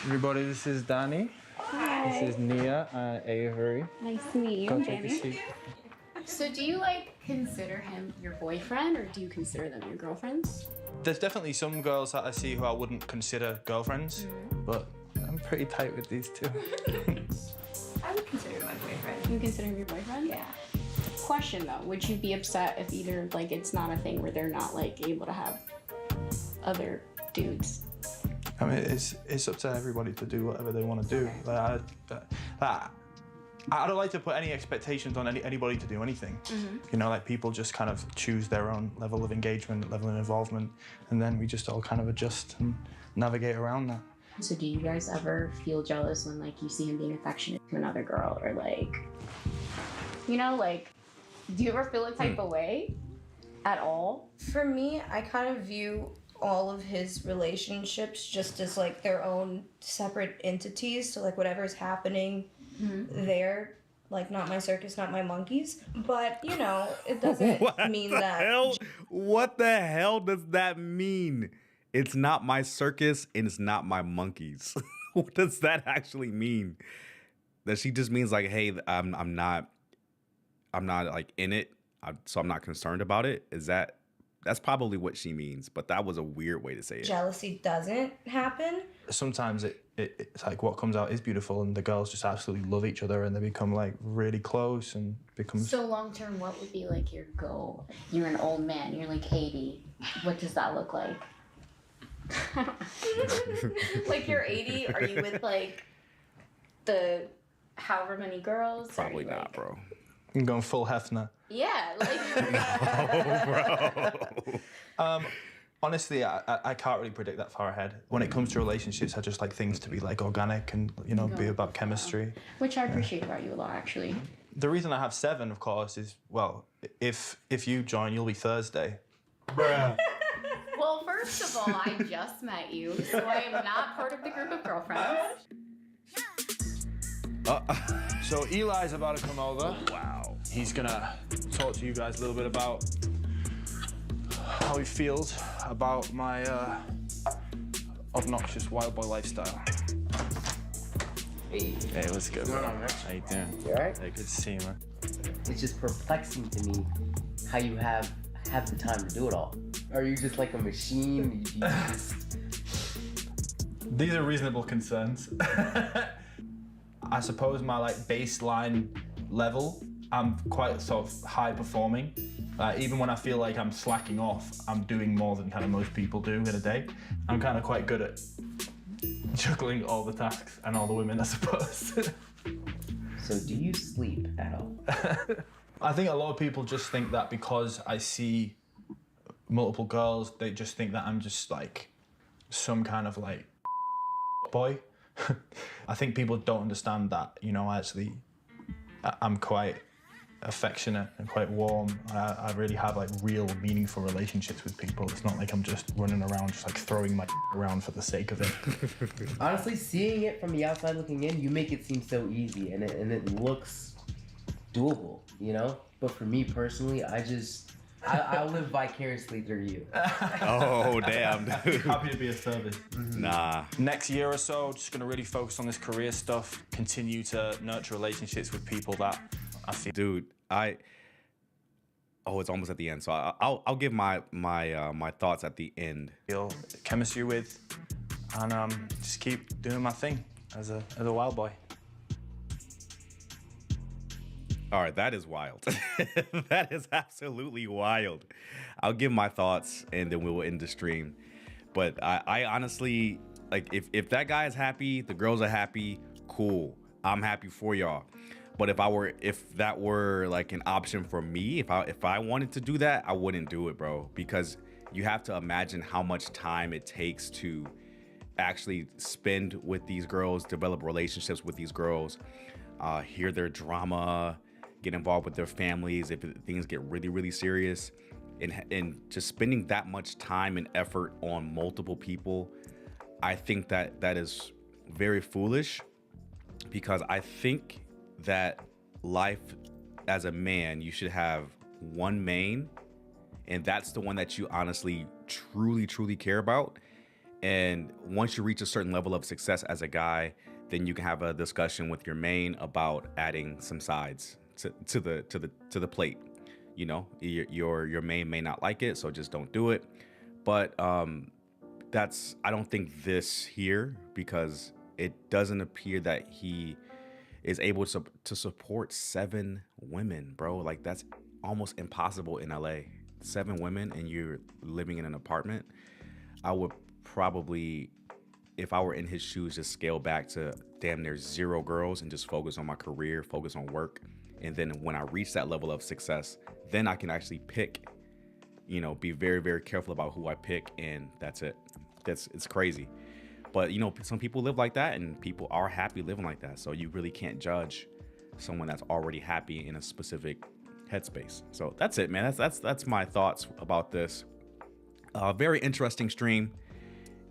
U: Everybody, this is Danny.
V: Hi.
U: This is Nia and Avery.
V: Nice to meet you,
U: Go take a
V: Danny.
U: seat.
E: So do you like consider him your boyfriend or do you consider them your girlfriends?
U: There's definitely some girls that I see who I wouldn't consider girlfriends, but I'm pretty tight with these 2.
E: I would consider him my boyfriend. You consider him your boyfriend? Yeah. Question though, would you be upset if either like it's not a thing where they're not like able to have other dudes?
U: I mean, it's up to everybody to do whatever they want to do. I don't like to put any expectations on anybody to do anything. You know, like people just kind of choose their own level of engagement, level of involvement, and then we just all kind of adjust and navigate around that.
E: So do you guys ever feel jealous when like you see him being affectionate to another girl or like, you know, like, do you ever feel a type of way at all?
V: For me, I kind of view all of his relationships just as like their own separate entities. So like whatever's happening there, like not my circus, not my monkeys. But you know, it doesn't mean that.
A: What the hell does that mean? It's not my circus and it's not my monkeys. What does that actually mean? That she just means like, hey, I'm not like in it, so I'm not concerned about it. That's probably what she means, but that was a weird way to say it.
V: Jealousy doesn't happen.
U: Sometimes it's like what comes out is beautiful and the girls just absolutely love each other and they become like really close and becomes...
E: So long term, what would be like your goal? You're an old man, you're like 80. What does that look like? Like you're 80, are you with like the however many girls?
A: Probably not, bro.
U: I'm going full Hefner.
E: Yeah, like...
U: Honestly, I can't really predict that far ahead. When it comes to relationships, I just like things to be like organic and, you know, be about chemistry.
E: Which I appreciate about you a lot, actually.
U: The reason I have 7, of course, is, well, if you join, you'll be Thursday.
D: Bruh.
E: Well, first of all, I just met you, so I am not part of the group of girlfriends.
U: So Eli's about to come over.
A: Wow.
U: He's gonna talk to you guys a little bit about how he feels about my obnoxious wild boy lifestyle.
F: Hey,
U: what's good, bro? How you doing?
F: You alright?
U: Hey, good to see you, man.
F: It's just perplexing to me how you have the time to do it all. Are you just like a machine? You just...
U: These are reasonable concerns. I suppose my like baseline level, I'm quite sort of high performing. Even when I feel like I'm slacking off, I'm doing more than kind of most people do in a day. I'm kind of quite good at juggling all the tasks and all the women, I suppose.
F: So do you sleep at all?
U: I think a lot of people just think that because I see multiple girls, they just think that I'm just like some kind of like boy. I think people don't understand that, you know, actually, I'm quite affectionate and quite warm. I really have like real meaningful relationships with people. It's not like I'm just running around just like throwing my around for the sake of it.
F: Honestly, seeing it from the outside looking in, you make it seem so easy and it looks doable, you know? But for me personally, I live vicariously through you.
A: Oh, damn, dude.
U: Happy to be of service.
A: Nah.
U: Next year or so, just gonna really focus on this career stuff, continue to nurture relationships with people that I feel.
A: Dude, it's almost at the end, so I'll give my thoughts at the end.
U: Feel chemistry with, and just keep doing my thing as a wild boy.
A: All right, that is wild. That is absolutely wild. I'll give my thoughts and then we will end the stream. But I honestly, Like if that guy is happy, the girls are happy, cool. I'm happy for y'all. But if that were like an option for me, if I wanted to do that, I wouldn't do it, bro. Because you have to imagine how much time it takes to actually spend with these girls, develop relationships with these girls, hear their drama, get involved with their families if things get really, really serious. And just spending that much time and effort on multiple people, I think that is very foolish, because I think that life as a man, you should have one main, and that's the one that you honestly, truly care about. And once you reach a certain level of success as a guy, then you can have a discussion with your main about adding some sides to the plate. You know, your main may not like it, so just don't do it. But I don't think this here, because it doesn't appear that he is able to support 7 women, bro. Like, that's almost impossible in LA. 7 women and you're living in an apartment. I would probably, if I were in his shoes, just scale back to damn near 0 girls and just focus on my career, focus on work. And then when I reach that level of success, then I can actually pick, you know, be very, very careful about who I pick, and that's it. It's crazy. But, you know, some people live like that, and people are happy living like that. So you really can't judge someone that's already happy in a specific headspace. So that's it, man. That's my thoughts about this. Very interesting stream.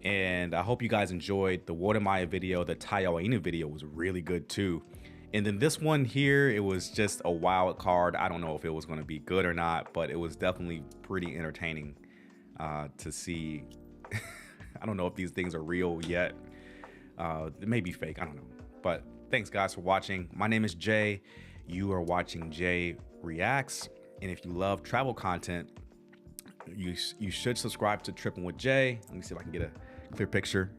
A: And I hope you guys enjoyed the Wode Maya video. The Tayo Aina video was really good too. And then this one here, it was just a wild card. I don't know if it was going to be good or not, but it was definitely pretty entertaining to see. I don't know if these things are real yet. They may be fake. I don't know. But thanks, guys, for watching. My name is Jay. You are watching Jay Reacts. And if you love travel content, you should subscribe to Tripping with Jay. Let me see if I can get a clear picture.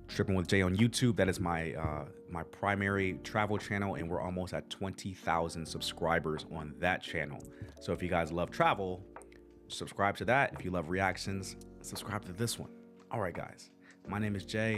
A: Tripping with Jay on YouTube. That is my my primary travel channel, and we're almost at 20,000 subscribers on that channel. So if you guys love travel, subscribe to that. If you love reactions, subscribe to this one. All right, guys. My name is Jay.